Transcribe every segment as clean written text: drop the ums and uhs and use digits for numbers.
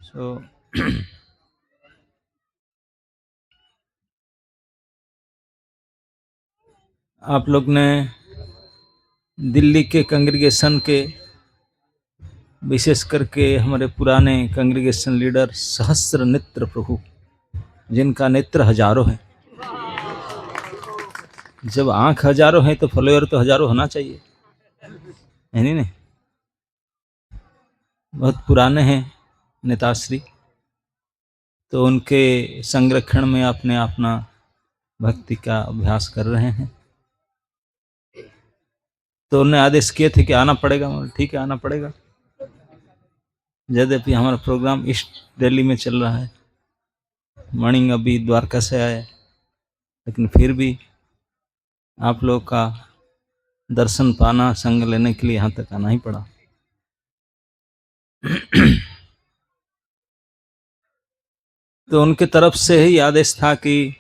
So आप लोग ने दिल्ली के कांग्रीगेशन के, विशेष करके हमारे पुराने कांग्रीगेशन लीडर सहस्त्र नेत्र प्रभु, जिनका नेत्र हजारों है, जब आंख हजारों है तो फॉलोअर तो हजारों होना चाहिए, है नहीं? बहुत पुराने हैं नेताश्री, तो उनके संरक्षण में अपने अपना भक्ति का अभ्यास कर रहे हैं। तो उन्होंने आदेश किए थे कि आना पड़ेगा। ठीक है, आना पड़ेगा। यद्यपि हमारा प्रोग्राम ईस्ट दिल्ली में चल रहा है, मणि अभी द्वारका से आए, लेकिन फिर भी आप लोग का दर्शन पाना, संग लेने के लिए यहाँ तक आना ही पड़ा। तो उनके तरफ से ही आदेश था कि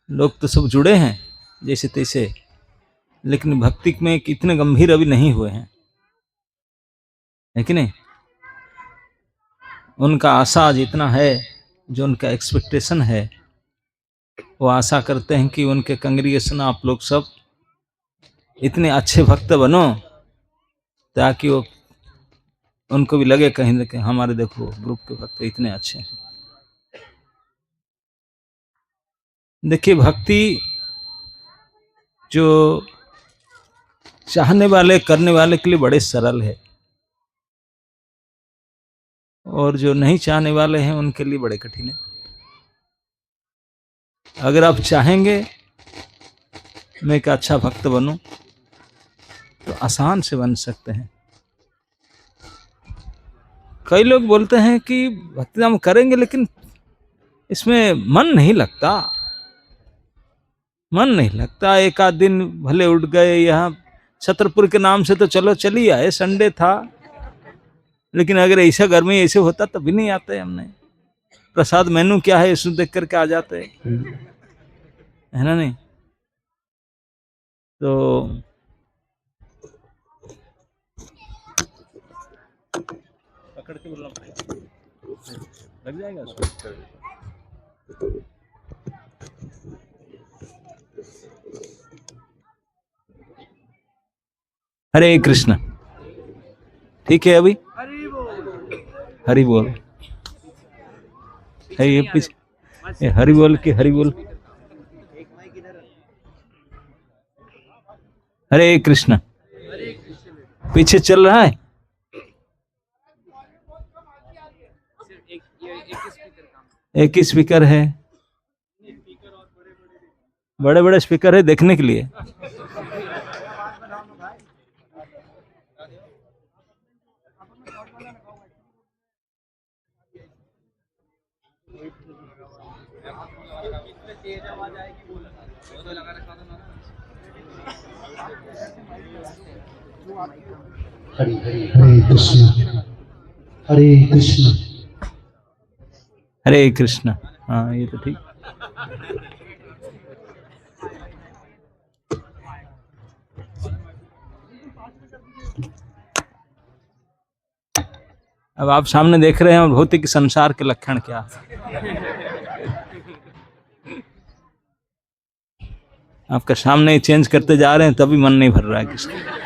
लोग तो सब जुड़े हैं जैसे तैसे, लेकिन भक्ति में कितने गंभीर अभी नहीं हुए हैं, है कि नहीं? उनका आशा जितना है, जो उनका एक्सपेक्टेशन है, वो आशा करते हैं कि उनके कांग्रीगेशन आप लोग सब इतने अच्छे भक्त बनो ताकि वो उनको भी लगे कहीं ना कहीं हमारे देखो ग्रुप के भक्त इतने अच्छे हैं। देखिए, भक्ति जो चाहने वाले, करने वाले के लिए बड़े सरल है, और जो नहीं चाहने वाले हैं उनके लिए बड़े कठिन है। अगर आप चाहेंगे मैं एक अच्छा भक्त बनूं तो आसान से बन सकते हैं। कई लोग बोलते हैं कि भक्ति हम करेंगे लेकिन इसमें मन नहीं लगता, मन नहीं लगता। एक आध दिन भले उठ गए यहाँ छतरपुर के नाम से, तो चलो चली आए, संडे था, लेकिन अगर ऐसा घर में ऐसे होता तब भी नहीं आते। हमने प्रसाद मेनू क्या है इसको देख करके आ जाते, है ना? नहीं तो पकड़ के बोलना पड़ेगा, लग जाएगा उसको। हरे कृष्ण। ठीक है, अभी हरि बोल है, ये पीछे हरि बोल के हरि बोल। हरे कृष्ण। पीछे चल रहा है, एक ही स्पीकर है, बड़े बड़े स्पीकर है देखने के लिए। हरे कृष्ण, हरे कृष्ण, हरे कृष्ण। हाँ, ये तो ठीक। अब आप सामने देख रहे हैं भौतिक संसार के लक्षण क्या। आपका सामने ही चेंज करते जा रहे हैं, तभी मन नहीं भर रहा है किसका।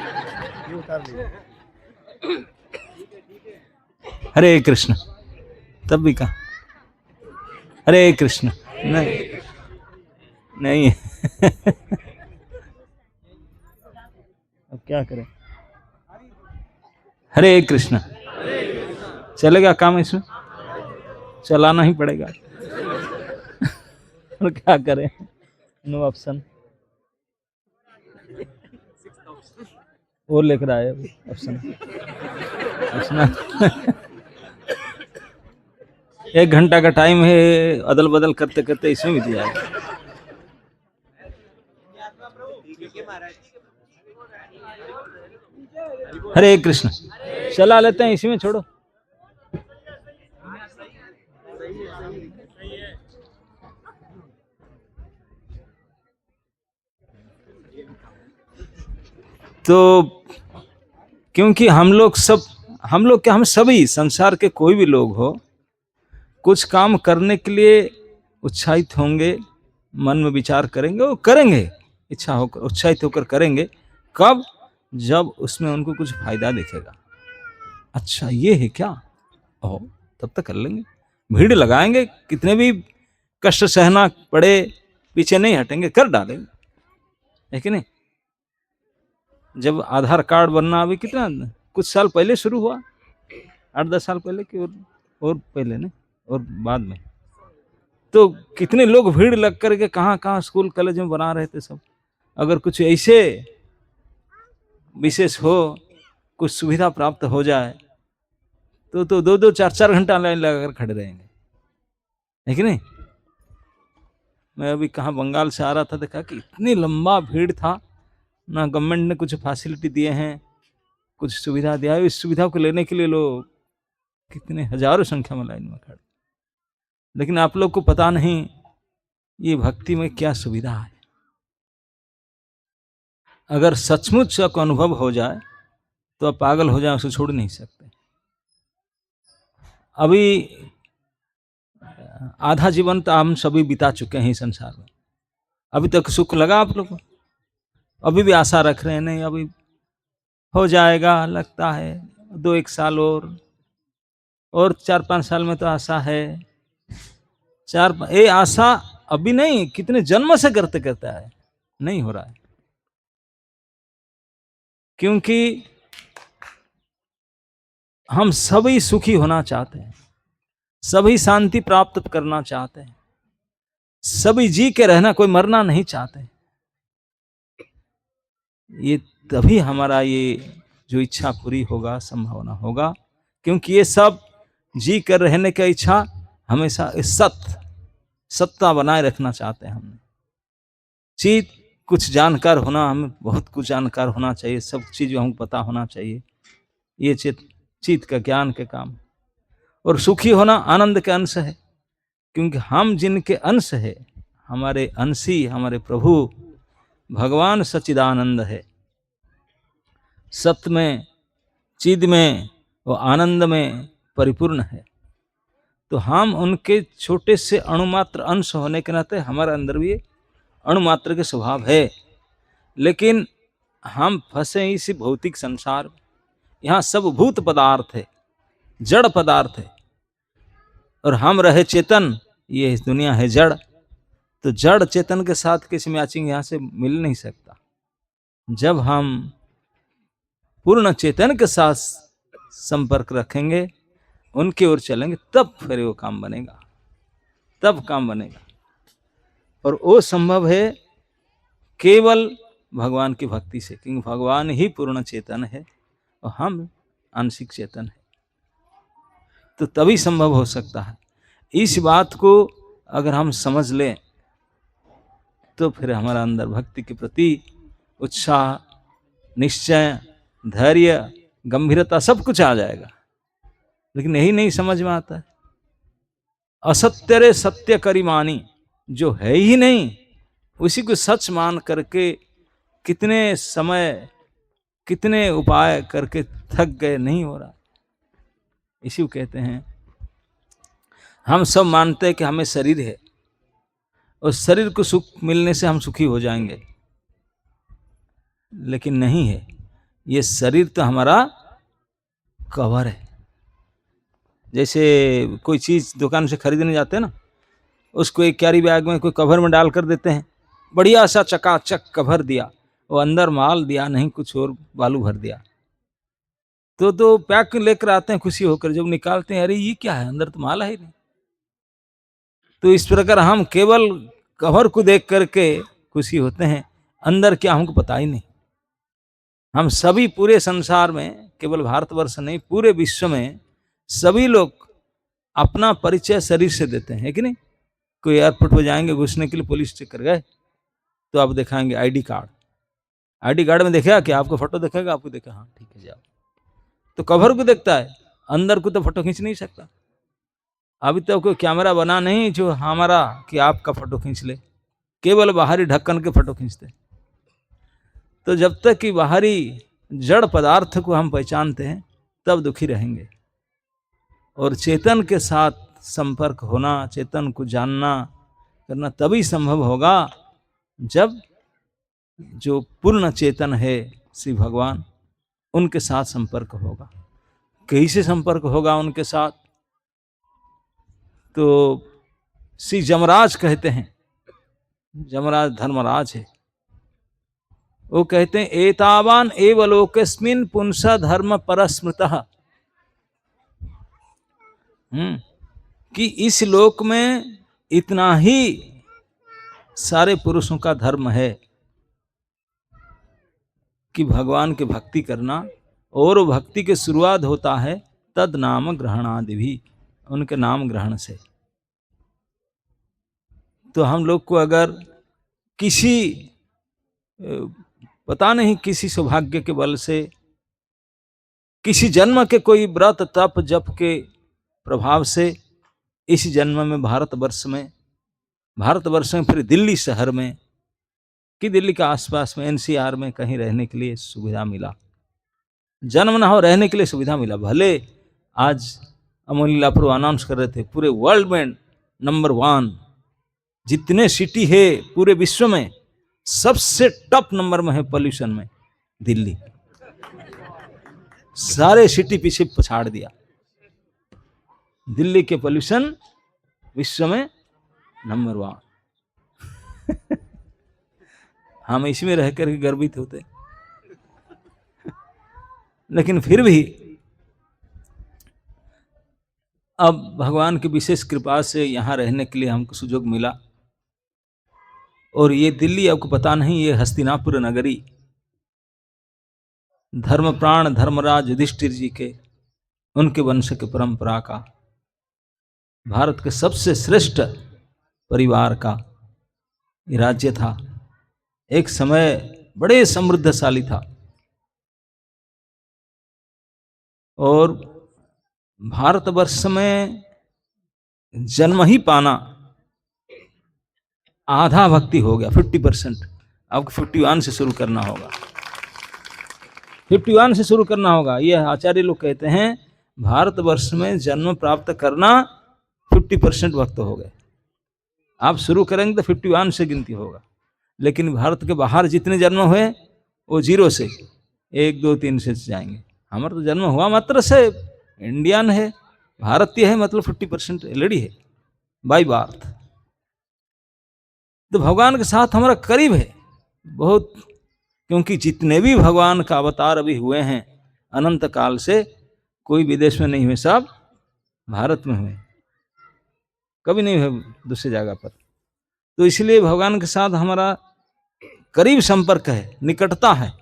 हरे कृष्ण, तब भी कहा हरे कृष्ण। नहीं नहीं अब क्या करें। हरे कृष्ण। चलेगा काम, इसमें चलाना ही पड़ेगा। और क्या करें, नो ऑप्शन। वो लिख रहा है ऑप्शन। एक घंटा का टाइम है, अदल बदल करते करते इसमें भी दिया है। हरे कृष्ण। चला लेते हैं, इसी में छोड़ो। तो क्योंकि हम लोग सब हम लोग क्या, हम सभी संसार के कोई भी लोग हो, कुछ काम करने के लिए उत्साहित होंगे, मन में विचार करेंगे और करेंगे, इच्छा होकर उत्साहित होकर करेंगे। कब? जब उसमें उनको कुछ फायदा दिखेगा। अच्छा ये है क्या, ओ तब तक कर लेंगे, भीड़ लगाएंगे, कितने भी कष्ट सहना पड़े पीछे नहीं हटेंगे, कर डालेंगे, है कि नहीं? जब आधार कार्ड बनना अभी कितना कुछ साल पहले शुरू हुआ, 8-10 साल पहले कि और पहले नहीं, और बाद में तो कितने लोग भीड़ लग करके कहाँ कहाँ स्कूल कॉलेज में बना रहे थे सब। अगर कुछ ऐसे विशेष हो, कुछ सुविधा प्राप्त हो जाए तो 2-2 4-4 घंटा लाइन लगाकर खड़े रहेंगे, है कि नहीं? मैं अभी कहाँ बंगाल से आ रहा था, देखा कि इतनी लंबा भीड़ था, ना गवर्नमेंट ने कुछ फैसिलिटी दिए हैं, कुछ सुविधा दिया है, इस सुविधा को लेने के लिए लोग कितने हजारों संख्या में लाइन में खड़े। लेकिन आप लोग को पता नहीं ये भक्ति में क्या सुविधा है। अगर सचमुच का अनुभव हो जाए तो आप पागल हो जाए, उसे छोड़ नहीं सकते। अभी आधा जीवन तो हम सभी बिता चुके हैं संसार में, अभी तक सुख लगा आप लोग को? अभी भी आशा रख रहे हैं, नहीं अभी हो जाएगा, लगता है 2-1 साल और 4-5 साल में तो आशा है। ये आशा अभी नहीं, कितने जन्म से करते करते आए, नहीं हो रहा है। क्योंकि हम सभी सुखी होना चाहते हैं, सभी शांति प्राप्त करना चाहते हैं, सभी जी के रहना, कोई मरना नहीं चाहते। ये तभी हमारा ये जो इच्छा पूरी होगा, संभावना होगा, क्योंकि ये सब जी कर रहने का इच्छा हमेशा सत्ता बनाए रखना चाहते हैं। हमने चीज कुछ जानकार होना, हमें बहुत कुछ जानकार होना चाहिए, सब चीज हमको पता होना चाहिए, ये चित्त का ज्ञान के काम। और सुखी होना आनंद के अंश है, क्योंकि हम जिनके अंश है, हमारे अंशी हमारे प्रभु भगवान सच्चिदानंद है, सत्य में, चिद में वो आनंद में परिपूर्ण है। तो हम उनके छोटे से अणुमात्र अंश होने के नाते हमारे अंदर भी अणुमात्र के स्वभाव है। लेकिन हम फंसे इसी भौतिक संसार, यहाँ सब भूत पदार्थ है, जड़ पदार्थ है, और हम रहे चेतन, ये दुनिया है जड़। तो जड़ चेतन के साथ किसी मैचिंग यहाँ से मिल नहीं सकता। जब हम पूर्ण चेतन के साथ संपर्क रखेंगे, उनकी ओर चलेंगे, तब फिर वो काम बनेगा, तब काम बनेगा। और वो संभव है केवल भगवान की भक्ति से, क्योंकि भगवान ही पूर्ण चेतन है और हम आंशिक चेतन है, तो तभी संभव हो सकता है। इस बात को अगर हम समझ लें तो फिर हमारा अंदर भक्ति के प्रति उत्साह, निश्चय, धैर्य, गंभीरता सब कुछ आ जाएगा। लेकिन यही नहीं समझ में आता है। असत्य रे सत्य करी मानी, जो है ही नहीं उसी को सच मान करके कितने समय, कितने उपाय करके थक गए, नहीं हो रहा। इसी को कहते हैं, हम सब मानते हैं कि हमें शरीर है और शरीर को सुख मिलने से हम सुखी हो जाएंगे, लेकिन नहीं है। ये शरीर तो हमारा कवर है। जैसे कोई चीज दुकान से खरीदने जाते हैं ना, उसको एक कैरी बैग में कोई कवर में डाल कर देते हैं, बढ़िया सा चकाचक कवर दिया, वो अंदर माल दिया नहीं, कुछ और बालू भर दिया, तो पैक लेकर आते हैं खुशी होकर। जब निकालते हैं, अरे ये क्या है, अंदर तो माल है ही नहीं। तो इस प्रकार हम केवल कवर को देख करके खुशी होते हैं, अंदर क्या हमको पता ही नहीं। हम सभी पूरे संसार में, केवल भारतवर्ष नहीं, पूरे विश्व में सभी लोग अपना परिचय शरीर से देते हैं, कि नहीं? कोई एयरपोर्ट पर जाएंगे, घुसने के लिए पुलिस चेक कर गए तो आप दिखाएंगे आईडी कार्ड, आईडी कार्ड में देखेगा कि आपको फोटो देखेगा, आपको देखा हाँ ठीक है जाओ। तो कवर को देखता है, अंदर को तो फोटो खींच नहीं सकता। अभी तो कोई कैमरा बना नहीं जो हमारा कि आपका फोटो खींच ले, केवल बाहरी ढक्कन के फोटो खींचते। तो जब तक कि बाहरी जड़ पदार्थ को हम पहचानते हैं, तब दुखी रहेंगे। और चेतन के साथ संपर्क होना, चेतन को जानना करना तभी संभव होगा जब जो पूर्ण चेतन है श्री भगवान, उनके साथ संपर्क होगा। कैसे संपर्क होगा उनके साथ? तो श्री जमराज कहते हैं, जमराज धर्मराज है, वो कहते हैं एतावान एव लोकस्मिन् पुंस धर्म परस्मृतः, कि इस लोक में इतना ही सारे पुरुषों का धर्म है कि भगवान की भक्ति करना, और भक्ति की शुरुआत होता है तद नाम ग्रहणादि भी, उनके नाम ग्रहण से। तो हम लोग को अगर किसी पता नहीं किसी सौभाग्य के बल से, किसी जन्म के कोई व्रत तप जप के प्रभाव से इस जन्म में भारतवर्ष में फिर दिल्ली शहर में कि दिल्ली के आसपास में एनसीआर में कहीं रहने के लिए सुविधा मिला, जन्म ना हो रहने के लिए सुविधा मिला। भले आज अमोली लापरो अनाउंस कर रहे थे पूरे वर्ल्ड में नंबर 1, जितने सिटी है पूरे विश्व में सबसे टॉप नंबर में है पॉल्यूशन में दिल्ली, सारे सिटी पीछे पछाड़ दिया। दिल्ली के पॉल्यूशन विश्व में नंबर 1। हम इसमें रहकर के गर्वित होते, लेकिन फिर भी अब भगवान की विशेष कृपा से यहाँ रहने के लिए हमको सुयोग मिला। और ये दिल्ली आपको पता नहीं, ये हस्तिनापुर नगरी धर्म प्राण धर्मराज युधिष्ठिर जी के, उनके वंश के परंपरा का, भारत के सबसे श्रेष्ठ परिवार का ये राज्य था। एक समय बड़े समृद्धशाली था, और भारतवर्ष में जन्म ही पाना आधा भक्ति हो गया, 50%। आपको 51 से शुरू करना होगा, 51 से शुरू करना होगा। यह आचार्य लोग कहते हैं भारतवर्ष में जन्म प्राप्त करना 50% भक्त हो गए। आप शुरू करेंगे तो 51 से गिनती होगा, लेकिन भारत के बाहर जितने जन्म हुए वो 0 से 1 2 3 से जाएंगे। हमारा तो जन्म हुआ मात्र से इंडियन है, भारतीय है, मतलब 50% ऑलरेडी है बाई बर्थ। तो भगवान के साथ हमारा करीब है बहुत, क्योंकि जितने भी भगवान का अवतार अभी हुए हैं अनंत काल से, कोई विदेश में नहीं हुए, सब भारत में हुए, कभी नहीं हुए दूसरी जगह पर। तो इसलिए भगवान के साथ हमारा करीब संपर्क है, निकटता है।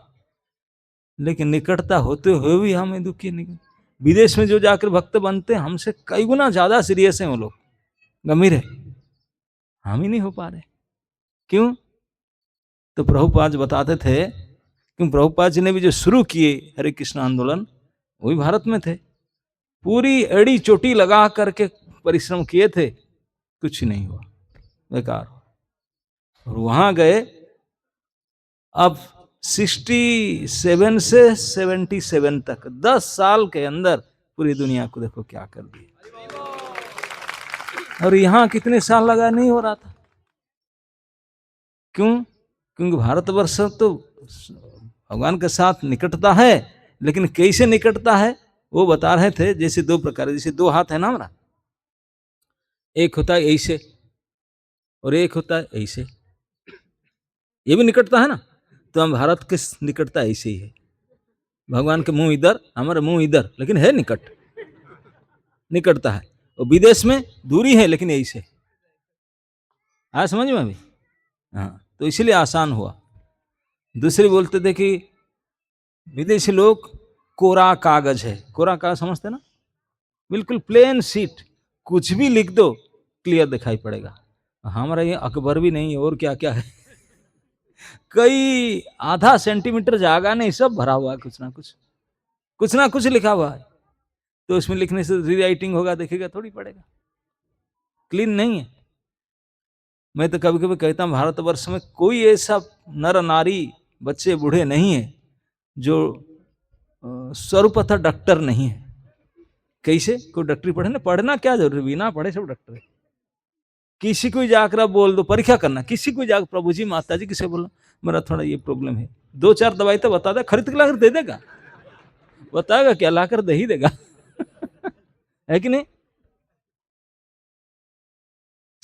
लेकिन निकटता होते हुए भी हमें दुखी नहीं। विदेश में जो जाकर भक्त बनते हैं हमसे कई गुना ज्यादा सीरियस हैं वो लोग, गंभीर है, हम ही नहीं हो पा रहे। क्यों? तो प्रभुपाद बताते थे, क्योंकि प्रभुपाद जी ने भी जो शुरू किए हरे कृष्ण आंदोलन, वो भी भारत में थे, पूरी एड़ी चोटी लगा करके परिश्रम किए थे, कुछ नहीं हुआ, बेकार। और वहां गए, अब 67 से 77 तक 10 साल के अंदर पूरी दुनिया को देखो क्या कर दिया। और यहाँ कितने साल लगा, नहीं हो रहा था। क्यों? क्योंकि भारतवर्ष तो भगवान के साथ निकटता है, लेकिन कैसे निकटता है वो बता रहे थे। जैसे 2 प्रकार, जैसे 2 हाथ है ना हमारा, एक होता है ऐसे और एक होता है ऐसे, ये भी निकटता है ना। तो हम भारत के निकटता ऐसे ही है, भगवान के मुंह इधर, हमारा मुंह इधर, लेकिन है निकटता है। और विदेश में दूरी है, लेकिन ऐसे आया समझ में अभी? हाँ, तो इसलिए आसान हुआ। दूसरे बोलते थे कि विदेशी लोग कोरा कागज है, कोरा कागज समझते ना, बिल्कुल प्लेन शीट, कुछ भी लिख दो क्लियर दिखाई पड़ेगा। हमारा ये अकबर भी नहीं है, और क्या क्या है, कई आधा सेंटीमीटर जागा नहीं, सब भरा हुआ है, कुछ ना कुछ लिखा हुआ है। तो इसमें लिखने से रीराइटिंग होगा, देखेगा थोड़ी पड़ेगा, क्लीन नहीं है। मैं तो कभी कभी कहता हूँ भारतवर्ष में कोई ऐसा नर नारी बच्चे बूढ़े नहीं है जो सर्वप्रथम डॉक्टर नहीं है। कैसे कोई डॉक्टरी पढ़े ना, पढ़ना क्या जरूरी, बिना पढ़े सब डॉक्टर है। किसी को जाकर आप बोल दो, परीक्षा करना, किसी को जाकर प्रभु जी माता जी किसे बोला मेरा थोड़ा ये प्रॉब्लम है, 2-4 दवाई तो बता दे, खरीद के लाकर दे देगा, बताएगा क्या, लाकर दे ही देगा है कि नहीं?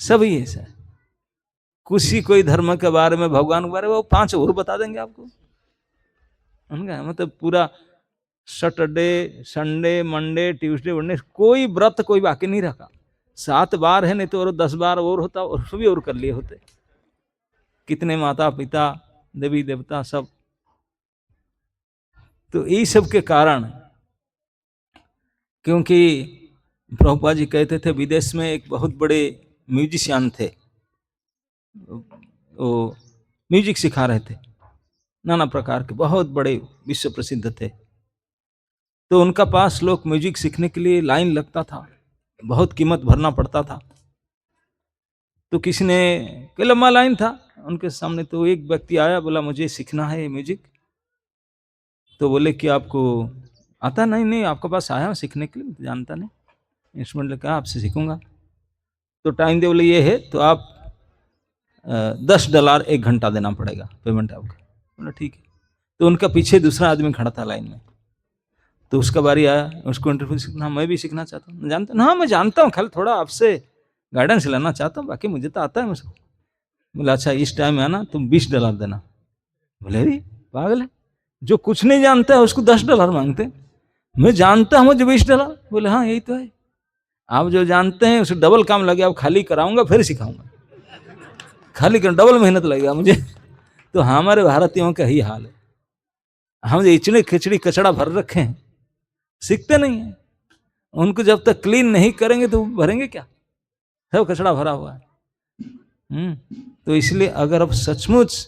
सभी ऐसा है। किसी कोई धर्म के बारे में, भगवान के बारे में वो 5 और बता देंगे आपको। उनका मतलब पूरा Saturday Sunday Monday Tuesday Wednesday कोई व्रत कोई बाकी नहीं रखा। 7 बार है, नहीं तो और 10 बार और होता, और भी और कर लिए होते। कितने माता पिता देवी देवता सब। तो यही सब के कारण, क्योंकि प्रभुपाद जी कहते थे विदेश में एक बहुत बड़े म्यूजिशियन थे, वो म्यूजिक सिखा रहे थे, नाना प्रकार के बहुत बड़े विश्व प्रसिद्ध थे। तो उनका पास लोग म्यूजिक सीखने के लिए लाइन लगता था, बहुत कीमत भरना पड़ता था। तो किसी ने, कोई लंबा लाइन था उनके सामने, तो एक व्यक्ति आया, बोला मुझे सीखना है म्यूजिक। तो बोले कि आपको आता? नहीं नहीं, आपके पास आया हूँ सीखने के लिए, जानता नहीं इंस्ट्रूमेंट। लेकर आपसे सीखूंगा। तो टाइम दे, बोले ये है, तो आप $10 1 घंटा देना पड़ेगा पेमेंट आपका। बोला ठीक है। तो उनका पीछे दूसरा आदमी खड़ा था लाइन में, तो उसका बारी आया, उसको इंटरव्यू सीखना, मैं भी सीखना चाहता हूँ, जानता हूँ? हाँ मैं जानता हूँ, खाली थोड़ा आपसे गाइडेंस लेना चाहता हूँ, बाकी मुझे तो आता है मुझको। बोला अच्छा इस टाइम में आना, तुम $20 देना। बोले अरे पागल है, जो कुछ नहीं जानता है उसको $10 मांगते, मैं जानता हूँ मुझे $20। बोले हाँ यही तो है, आप जो जानते हैं उसे डबल काम लगे, आप खाली कराऊंगा फिर सिखाऊंगा, खाली कर डबल मेहनत लगेगा मुझे। तो हमारे भारतीयों का ही हाल है, हम जो इचने खिचड़ी कचड़ा भर रखे हैं, सीखते नहीं है। उनको जब तक क्लीन नहीं करेंगे तो भरेंगे क्या, सब कचड़ा भरा हुआ है। तो इसलिए अगर आप सचमुच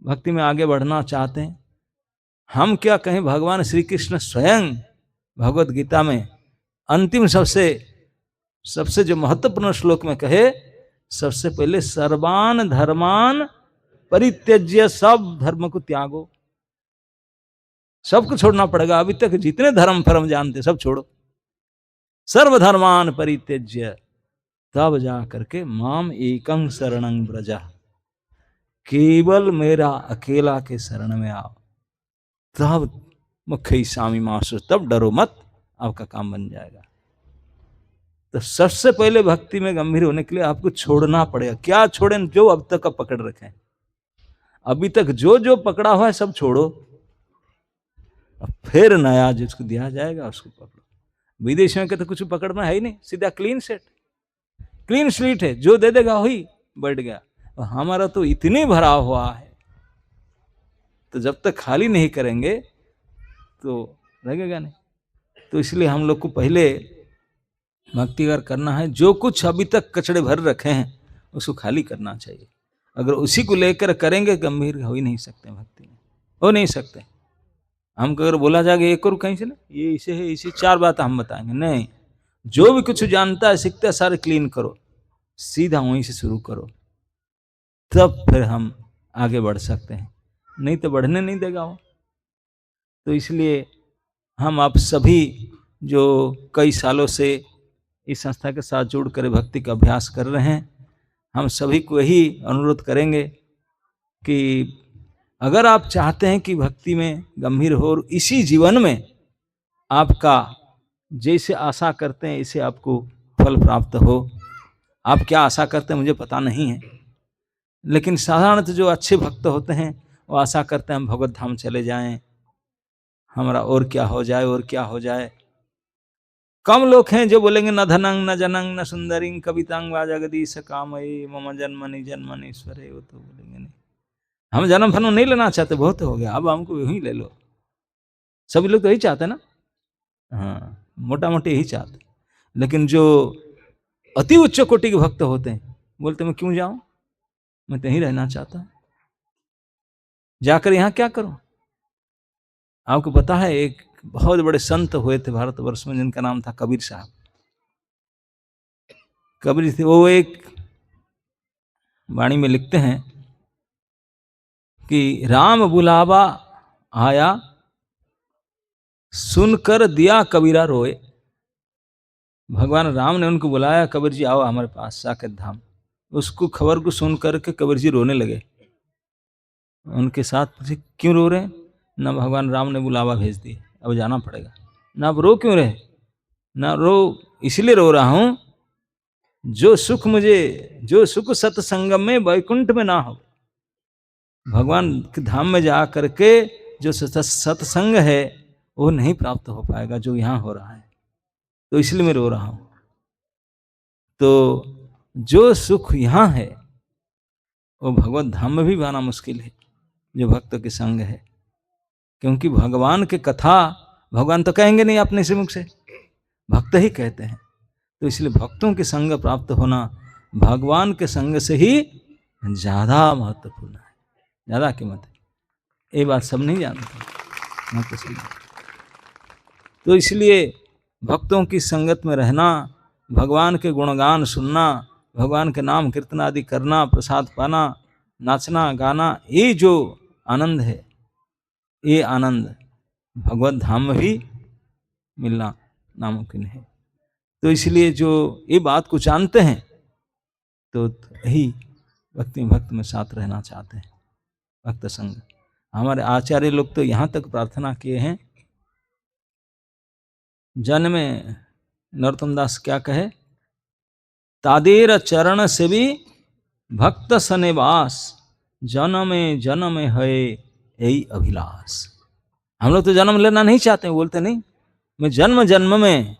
भक्ति में आगे बढ़ना चाहते हैं, हम क्या कहें, भगवान श्री कृष्ण स्वयं भगवत गीता में अंतिम सबसे जो महत्वपूर्ण श्लोक में कहे, सबसे पहले सर्वान धर्मान परित्यज्य, सब धर्म को त्यागो, सबको छोड़ना पड़ेगा। अभी तक जितने धर्म फर्म जानते सब छोड़ो, सर्वधर्मान परित्यज्य, तब जा करके माम एकं शरणं व्रजा, केवल मेरा अकेला के शरण में आओ, तब मुख्य स्वामी मासु, तब डरो मत, आपका काम बन जाएगा। तो सबसे पहले भक्ति में गंभीर होने के लिए आपको छोड़ना पड़ेगा। क्या छोड़ें? जो अब तक का पकड़ रखे हैं, अभी तक जो जो पकड़ा हुआ है सब छोड़ो, फिर नया जिसको दिया जाएगा उसको पकड़ो। विदेशियों के तो कुछ पकड़ना है ही नहीं, सीधा क्लीन स्लीट है, जो दे देगा वही बैठ गया। और हमारा तो इतने भरा हुआ है, तो जब तक खाली नहीं करेंगे तो लगेगा नहीं। तो इसलिए हम लोग को पहले भक्ति अगर करना है, जो कुछ अभी तक कचड़े भर रखे हैं उसको खाली करना चाहिए। अगर उसी को लेकर करेंगे, गंभीर हो ही नहीं सकते, भक्ति में हो नहीं सकते। हमको अगर बोला जाएगा एक और कहीं से ना, ये इसे है, इसे 4 बात हम बताएंगे, नहीं। जो भी कुछ जानता है सीखता है, सारे क्लीन करो, सीधा वहीं से शुरू करो, तब फिर हम आगे बढ़ सकते हैं, नहीं तो बढ़ने नहीं देगा वो। तो इसलिए हम आप सभी जो कई सालों से इस संस्था के साथ जुड़ कर भक्ति का अभ्यास कर रहे हैं, हम सभी को यही अनुरोध करेंगे कि अगर आप चाहते हैं कि भक्ति में गंभीर हो और इसी जीवन में आपका जैसे आशा करते हैं इसे आपको फल प्राप्त हो, आप क्या आशा करते हैं मुझे पता नहीं है, लेकिन साधारणतः जो अच्छे भक्त होते हैं वो आशा करते हैं हम भगवत धाम चले जाएं, हमारा और क्या हो जाए और क्या हो जाए। कम लोग हैं जो बोलेंगे न धनंग न जनंग न सुंदरिंग कवितांग वा जगदीश कामये मम जन्मनि जन्मनीश्वरे, वो तो बोलेंगे नहीं, हम जन्म फन्म नहीं लेना चाहते, बहुत हो गया, अब हमको यही ले लो। सभी लोग तो यही चाहते ना, हाँ मोटा मोटी यही चाहते। लेकिन जो अति उच्च कोटि के भक्त होते हैं बोलते मैं क्यों जाऊं, मैं तो यहीं रहना चाहता हूं, जाकर यहाँ क्या करूं। आपको पता है एक बहुत बड़े संत हुए थे भारतवर्ष में, जिनका नाम था कबीर साहब। कबीर थे वो, एक वाणी में लिखते हैं कि राम बुलावा आया सुनकर दिया कबीरा रोए। भगवान राम ने उनको बुलाया, कबीर जी आओ हमारे पास साकेत धाम। उसको खबर को सुन करके कबीर जी रोने लगे। उनके साथ पूछे क्यों रो रहे हैं? ना भगवान राम ने बुलावा भेज दी, अब जाना पड़ेगा। ना अब रो क्यों रहे? ना रो इसलिए रो रहा हूं जो सुख सत्संगम में वैकुंठ में ना हो। भगवान के धाम में जा करके जो सत्संग है वो नहीं प्राप्त हो पाएगा जो यहाँ हो रहा है, तो इसलिए मैं रो रहा हूं। तो जो सुख यहाँ है वो भगवत धाम में भी पाना मुश्किल है जो भक्त के संग है, क्योंकि भगवान के कथा भगवान तो कहेंगे नहीं अपने से मुख से, भक्त ही कहते हैं। तो इसलिए भक्तों के संग प्राप्त होना भगवान के संग से ही ज्यादा महत्वपूर्ण है, ज्यादा कीमत है। ये बात सब नहीं जानते, मैं तो सही। तो इसलिए भक्तों की संगत में रहना, भगवान के गुणगान सुनना, भगवान के नाम कीर्तन आदि करना, प्रसाद पाना, नाचना गाना, ये जो आनंद है, ये आनंद भगवत धाम में भी मिलना नामुमकिन है। तो इसलिए जो ये बात को जानते हैं तो यही भक्त में साथ रहना चाहते हैं, भक्त संग। हमारे आचार्य लोग तो यहाँ तक प्रार्थना किए हैं, जन में नरोत्तम दास क्या कहे, तादेर चरण से भी भक्त सनिवास, जन्म है यही अभिलाष। हम लोग तो जन्म लेना नहीं चाहते, बोलते नहीं मैं जन्म जन्म में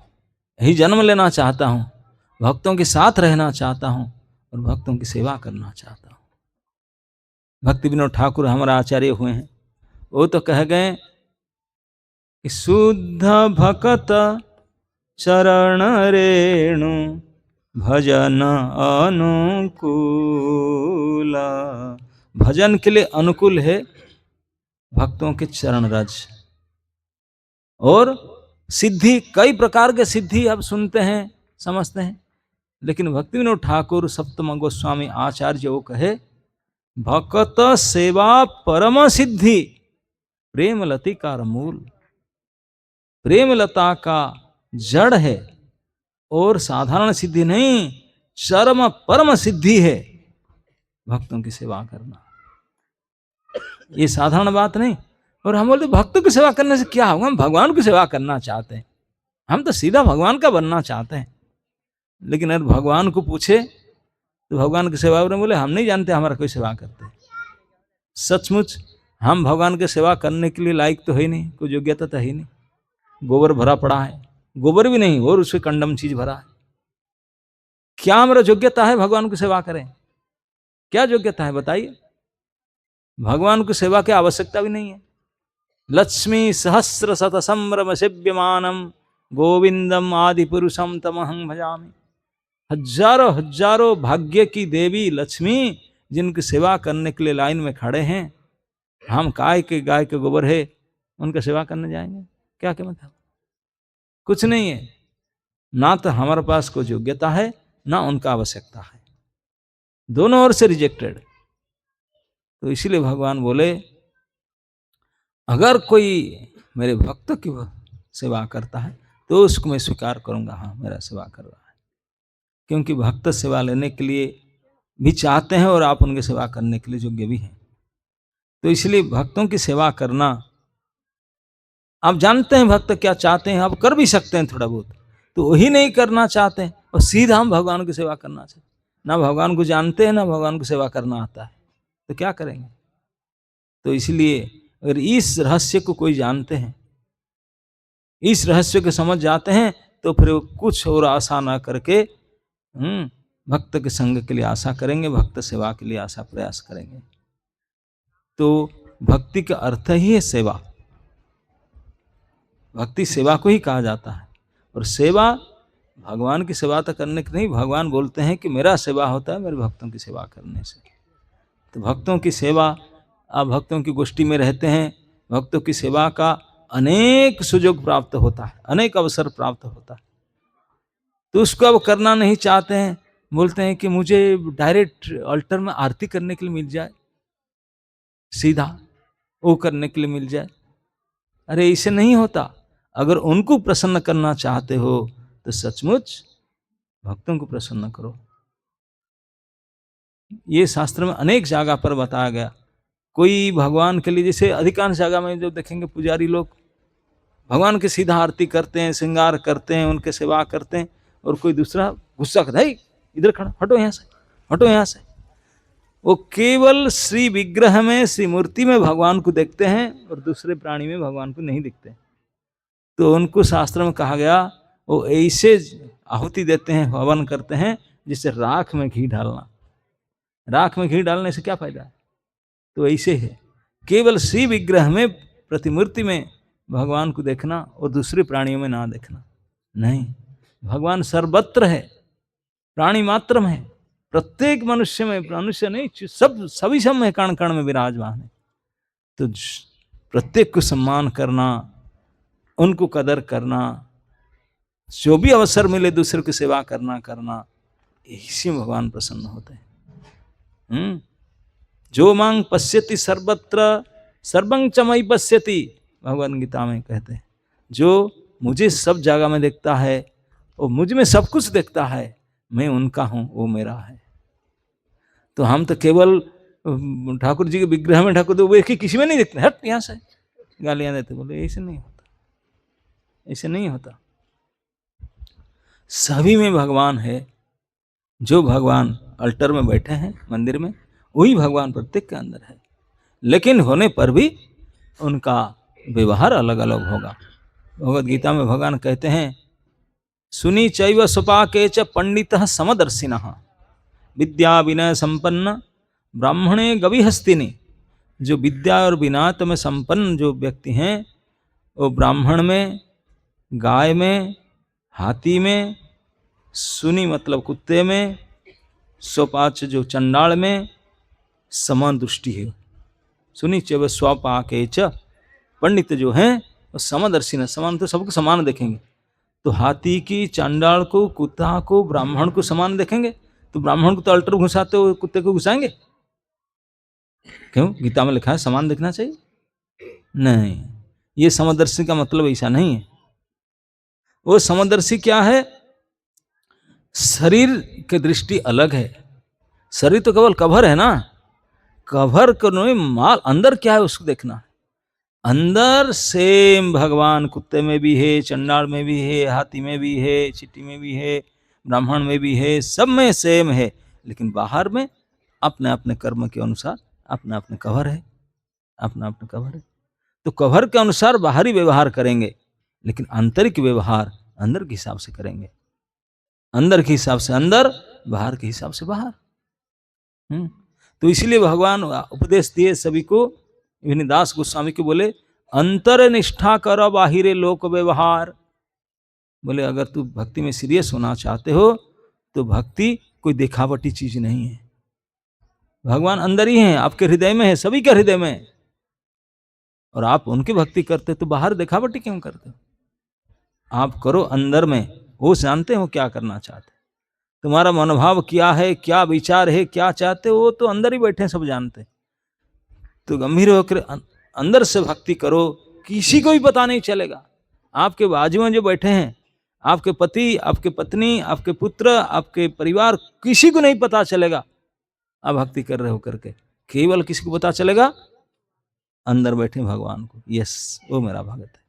यही जन्म लेना चाहता हूँ, भक्तों के साथ रहना चाहता हूँ और भक्तों की सेवा करना चाहता हूँ। भक्ति विनोद ठाकुर हमारा आचार्य हुए हैं, वो तो कह गए कि शुद्ध भक्त चरण रेणु भजन अनुकूल। भजन के लिए अनुकूल है भक्तों के चरण रज। और सिद्धि, कई प्रकार के सिद्धि अब सुनते हैं समझते हैं, लेकिन भक्ति विनोद ठाकुर सप्तम गोस्वामी आचार्य वो कहे, भक्त सेवा परम सिद्धि प्रेम लतिकार मूल। प्रेम लता का जड़ है और साधारण सिद्धि नहीं, चरम परम सिद्धि है भक्तों की सेवा करना। ये साधारण बात नहीं। और हम बोलते भक्तों की सेवा करने से क्या होगा, हम भगवान की सेवा करना चाहते हैं, हम तो सीधा भगवान का बनना चाहते हैं। लेकिन अगर भगवान को पूछे तो भगवान की सेवा में बोले हम नहीं जानते हमारा कोई सेवा करते। सचमुच हम भगवान की सेवा करने के लिए लायक तो है ही नहीं, कोई योग्यता तो है ही नहीं। गोबर भरा पड़ा है, गोबर भी नहीं और उसमें कंडम चीज भरा है। क्या हमारा योग्यता है भगवान की सेवा करें? क्या योग्यता है बताइए? भगवान की सेवा की आवश्यकता भी नहीं है। लक्ष्मी सहस्र शत संभ्रम सेव्यमानम गोविंदम आदि पुरुषम तमहं भजामि। हजारों हजारों भाग्य की देवी लक्ष्मी जिनकी सेवा करने के लिए लाइन में खड़े हैं, हम गाय के गोबर है उनका सेवा करने जाएंगे? क्या कीमत है? कुछ नहीं है। ना तो हमारे पास कोई योग्यता है ना उनका आवश्यकता है, दोनों ओर से रिजेक्टेड। तो इसीलिए भगवान बोले अगर कोई मेरे भक्त की सेवा करता है तो उसको मैं स्वीकार करूंगा, हाँ मेरा सेवा कर रहा है। क्योंकि भक्त सेवा लेने के लिए भी चाहते हैं और आप उनकी सेवा करने के लिए योग्य भी हैं। तो इसलिए भक्तों की सेवा करना, आप जानते हैं भक्त क्या चाहते हैं, आप कर भी सकते हैं थोड़ा बहुत, तो वही नहीं करना चाहते हैं और सीधा हम भगवान की सेवा करना चाहते हैं। ना भगवान को जानते हैं ना भगवान को सेवा करना आता है, तो क्या करेंगे? तो इसलिए अगर इस रहस्य को कोई जानते हैं, इस रहस्य को समझ जाते हैं, तो फिर वो कुछ और आशा ना करके भक्त के संग के लिए आशा करेंगे, भक्त सेवा के लिए आशा प्रयास करेंगे। तो भक्ति का अर्थ ही है सेवा। भक्ति सेवा को ही कहा जाता है। और सेवा भगवान की सेवा तो करने की नहीं, भगवान बोलते हैं कि मेरा सेवा होता है मेरे भक्तों की सेवा करने से। तो भक्तों की सेवा, आप भक्तों की गोष्ठी में रहते हैं, भक्तों की सेवा का अनेक सुयोग प्राप्त होता है, अनेक अवसर प्राप्त होता है। तो उसको अब करना नहीं चाहते हैं, बोलते हैं कि मुझे डायरेक्ट अल्टर में आरती करने के लिए मिल जाए, सीधा वो करने के लिए मिल जाए। अरे इसे नहीं होता। अगर उनको प्रसन्न करना चाहते हो तो सचमुच भक्तों को प्रसन्न करो। ये शास्त्र में अनेक जगह पर बताया गया। कोई भगवान के लिए, जैसे अधिकांश जगह में जो देखेंगे पुजारी लोग भगवान की सीधा आरती करते हैं, श्रृंगार करते हैं, उनके सेवा करते हैं, और कोई दूसरा गुस्सा करता है, इधर खड़ा, हटो यहाँ से, हटो यहाँ से। वो केवल श्री विग्रह में, श्री मूर्ति में भगवान को देखते हैं और दूसरे प्राणी में भगवान को नहीं दिखते। तो उनको शास्त्र में कहा गया वो ऐसे आहुति देते हैं, हवन करते हैं, जिससे राख में घी डालना। राख में घी डालने से क्या फायदा है? तो ऐसे है, केवल श्री विग्रह में, प्रतिमूर्ति में भगवान को देखना और दूसरे प्राणियों में ना देखना। नहीं, भगवान सर्वत्र है, प्राणी मात्र में है, प्रत्येक मनुष्य में, मनुष्य नहीं सब, सभी सब में, कण कण में विराजमान है। तो प्रत्येक को सम्मान करना, उनको कदर करना, जो भी अवसर मिले दूसरे की सेवा करना, इसी में भगवान प्रसन्न होते हैं। जो मांग पश्यति सर्वत्र सर्वं च मयि पश्यति, भगवद गीता में कहते हैं, जो मुझे सब जगह में देखता है और मुझ में सब कुछ देखता है, मैं उनका हूं, वो मेरा है। तो हम तो केवल ठाकुर जी के विग्रह में ठाकुर, वो एक ही किसी में नहीं देखते, हट यहाँ से, गालियां देते। बोले ऐसे नहीं होता, ऐसे नहीं होता। सभी में भगवान है। जो भगवान अल्टर में बैठे हैं मंदिर में, वही भगवान प्रत्येक के अंदर है, लेकिन होने पर भी उनका व्यवहार अलग अलग होगा। भगवद गीता में भगवान कहते हैं, सुनी चैव स्वपाके च पंडितः समदर्शिनः विद्या विनय संपन्न ब्राह्मणे गविहस्तिनि। जो विद्या और विनय में संपन्न जो व्यक्ति हैं, वो ब्राह्मण में, गाय में, हाथी में, सुनी मतलब कुत्ते में, स्वपाच जो चंडाल में समान दृष्टि है। सुनी च स्वपाके च, पंडित जो हैं वो समदर्शी न, समान तो सबको समान देखेंगे। तो हाथी की, चांडाल को, कुत्ता को, ब्राह्मण को समान देखेंगे। तो ब्राह्मण को तो अल्टर घुसाते हो, कुत्ते को घुसाएंगे क्यों? गीता में लिखा है समान देखना चाहिए। नहीं, ये समदर्शी का मतलब ऐसा नहीं है। वो समदर्शी क्या है? शरीर की दृष्टि अलग है। शरीर तो केवल कवर है ना, कवर करने माल अंदर क्या है उसको देखना। अंदर सेम भगवान कुत्ते में भी है, चंडाल में भी है, हाथी में भी है, चींटी में भी है, ब्राह्मण में भी है, सब में सेम है। लेकिन बाहर में अपने अपने कर्म के अनुसार अपने अपने कवर है, अपना अपना कवर है। तो कवर के अनुसार बाहरी व्यवहार करेंगे, लेकिन आंतरिक व्यवहार अंदर के हिसाब से करेंगे। अंदर के हिसाब से अंदर, बाहर के हिसाब से बाहर। तो इसलिए भगवान उपदेश दिए सभी को। दास गोस्वामी को बोले, अंतर निष्ठा कर बाहिरे लोक व्यवहार। बोले अगर तू भक्ति में सीरियस होना चाहते हो तो भक्ति कोई दिखावटी चीज नहीं है। भगवान अंदर ही है, आपके हृदय में है, सभी के हृदय में। और आप उनकी भक्ति करते तो बाहर दिखावटी क्यों करते हो? आप करो अंदर में, वो जानते हो क्या करना चाहते, तुम्हारा मनोभाव क्या है, क्या विचार है, क्या चाहते हो, वो तो अंदर ही बैठे सब जानते। तो गंभीर होकर अंदर से भक्ति करो, किसी को भी पता नहीं चलेगा। आपके बाजू में जो बैठे हैं, आपके पति, आपके पत्नी, आपके पुत्र, आपके परिवार, किसी को नहीं पता चलेगा आप भक्ति कर रहे हो करके। केवल किसी को पता चलेगा? अंदर बैठे भगवान को, यस वो मेरा भगत है,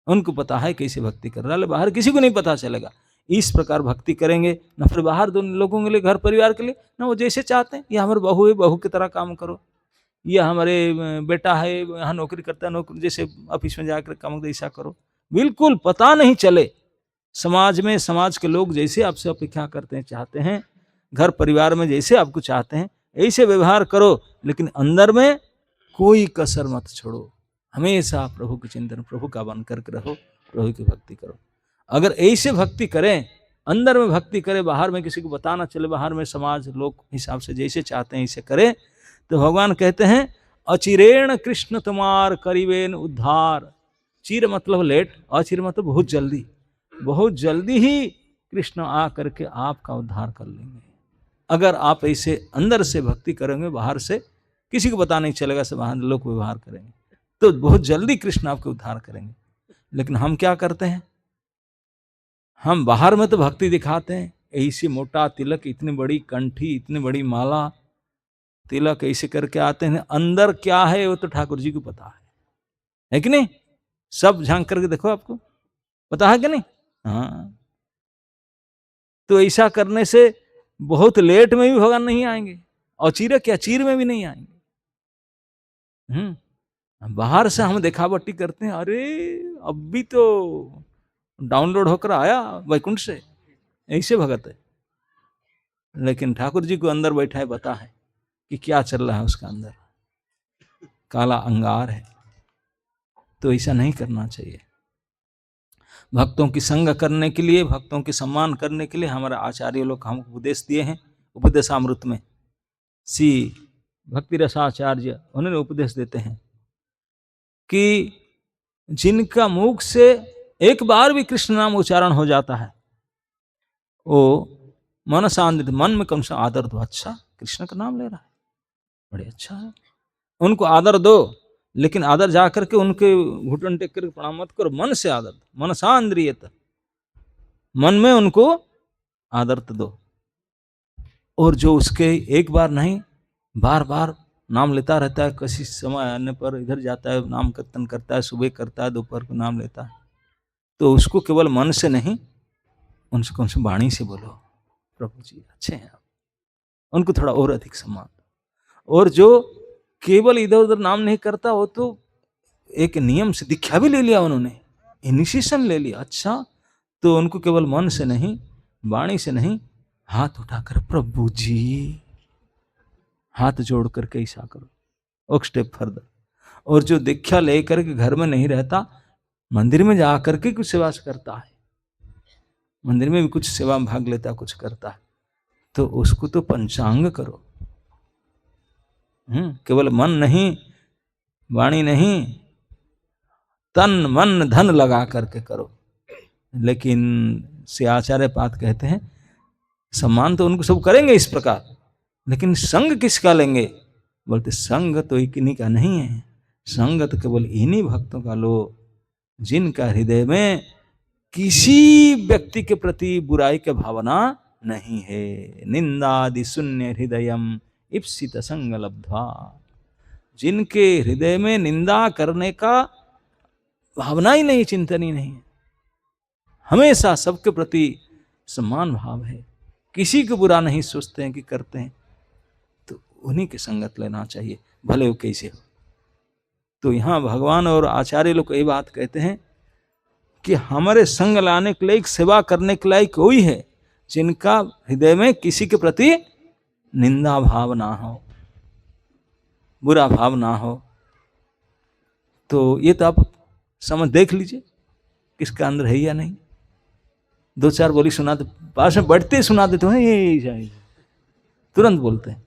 उनको पता है कैसे भक्ति कर रहा है। बाहर किसी को नहीं पता चलेगा। इस प्रकार भक्ति करेंगे ना, फिर बाहर दोनों लोगों के लिए, घर परिवार के लिए ना, वो जैसे चाहते हैं, ये हमारे बहू है, बहू की तरह काम करो, ये हमारे बेटा है, यहाँ नौकरी करता है, नौकरी जैसे ऑफिस में जाकर काम ऐसा करो। बिल्कुल पता नहीं चले। समाज में, समाज के लोग जैसे आपसे अपेक्षा करते हैं, चाहते हैं, घर परिवार में जैसे आपको चाहते हैं, ऐसे व्यवहार करो, लेकिन अंदर में कोई कसर मत छोड़ो। हमेशा प्रभु के चिंतन, प्रभु का बन करके रहो, प्रभु की भक्ति करो। अगर ऐसे भक्ति करें, अंदर में भक्ति करें, बाहर में किसी को पता ना चले, बाहर में समाज लोग हिसाब से जैसे चाहते हैं ऐसे करें, तो भगवान कहते हैं अचिरेण कृष्ण तुम्हार करीबेन उद्धार। चिर मतलब लेट, अचिर मतलब बहुत जल्दी। बहुत जल्दी ही कृष्ण आ करके आपका उद्धार कर लेंगे। अगर आप ऐसे अंदर से भक्ति करेंगे, बाहर से किसी को पता नहीं चलेगा, सब बाहर लोग व्यवहार करेंगे, तो बहुत जल्दी कृष्ण आपके उद्धार करेंगे। लेकिन हम क्या करते हैं, हम बाहर में तो भक्ति दिखाते हैं, ऐसे मोटा तिलक, इतनी बड़ी कंठी, इतनी बड़ी माला, तिलक ऐसे करके आते हैं, अंदर क्या है वो तो ठाकुर जी को पता है कि नहीं? सब झांक करके देखो, आपको पता है कि नहीं? हाँ, तो ऐसा करने से बहुत लेट में भी भगवान नहीं आएंगे, और चीर क्या, चीर में भी नहीं आएंगे। बाहर से हम दिखावटी करते हैं, अरे अब भी तो डाउनलोड होकर आया वैकुंठ से, ऐसे भगत है। लेकिन ठाकुर जी को अंदर बैठा है, पता है कि क्या चल रहा है उसका अंदर, काला अंगार है। तो ऐसा नहीं करना चाहिए। भक्तों की संग करने के लिए, भक्तों के सम्मान करने के लिए हमारे आचार्य लोग हमको उपदेश दिए हैं। उपदेशामृत में श्री भक्ति रसाचार्य उन्होंने उपदेश देते हैं कि जिनका मुख से एक बार भी कृष्ण नाम उच्चारण हो जाता है, वो मन शांत, मन में कम से आदर दो, अच्छा कृष्ण का नाम ले रहा है, बड़े अच्छा है, उनको आदर दो। लेकिन आदर जा करके उनके घुटन टेक करके प्रणाम मत करो, मन से आदर दो, मन शांद्रियत, मन में उनको आदर दो। और जो उसके एक बार नहीं बार बार नाम लेता रहता है, किसी समय आने पर इधर जाता है, नाम कीर्तन करता है, सुबह करता है, दोपहर को नाम लेता है, तो उसको केवल मन से नहीं, उनसे कौन से वाणी से बोलो, प्रभु जी अच्छे हैं आप, उनको थोड़ा और अधिक सम्मान। और जो केवल इधर उधर नाम नहीं करता, वो तो एक नियम से दीक्षा भी ले लिया उन्होंने, इनिशिएशन ले लिया, अच्छा, तो उनको केवल मन से नहीं, वाणी से नहीं, हाथ उठाकर प्रभु जी, हाथ जोड़ करके ऐसा करो, एक स्टेप फर्दर। और जो दीक्षा लेकर के घर में नहीं रहता, मंदिर में जा करके कुछ सेवा करता है, मंदिर में भी कुछ सेवा में भाग लेता, कुछ करता है, तो उसको तो पंचांग करो। केवल मन नहीं, वाणी नहीं, तन मन धन लगा करके करो। लेकिन से आचार्य पाद कहते हैं, सम्मान तो उनको सब करेंगे इस प्रकार, लेकिन संग किसका लेंगे? बोलते संग तो इन्हीं का नहीं है, संग तो केवल इन्हीं भक्तों का लो जिनका हृदय में किसी व्यक्ति के प्रति बुराई की भावना नहीं है। निंदादि शून्य हृदयम इप्सित संग लब्ध्वा, जिनके हृदय में निंदा करने का भावना ही नहीं, चिंतन ही नहीं, हमेशा सबके प्रति सम्मान भाव है, किसी को बुरा नहीं सोचते हैं कि करते हैं, तो उन्हीं की संगत लेना चाहिए, भले वो कैसे हो। तो यहाँ भगवान और आचार्य लोग ये बात कहते हैं कि हमारे संग लाने के लिए, सेवा करने के लिए कोई है जिनका हृदय में किसी के प्रति निंदा भाव ना हो, बुरा भाव ना हो। तो ये तो आप समझ देख लीजिए किसका अंदर है या नहीं। दो चार बोली सुना दे, पास में बैठते ही सुना देते हैं, ये तुरंत बोलते हैं,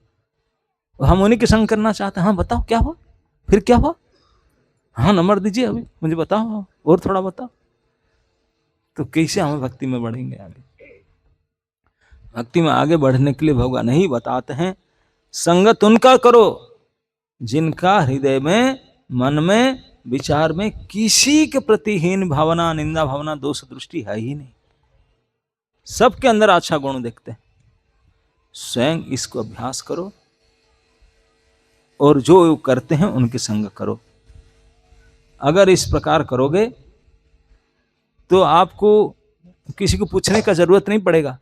हम उन्हीं के संग करना चाहते हैं। हाँ बताओ क्या हुआ, फिर क्या हुआ, हाँ नंबर दीजिए अभी मुझे बताओ, और थोड़ा बताओ। तो कैसे हम भक्ति में बढ़ेंगे आगे? भक्ति में आगे बढ़ने के लिए भगवान नहीं बताते हैं, संगत उनका करो जिनका हृदय में, मन में, विचार में किसी के प्रति हीन भावना, निंदा भावना, दोष दृष्टि है ही नहीं। सबके अंदर अच्छा गुण देखते हैं। स्वयं इसको अभ्यास करो और जो करते हैं उनके संग करो। अगर इस प्रकार करोगे तो आपको किसी को पूछने का जरूरत नहीं पड़ेगा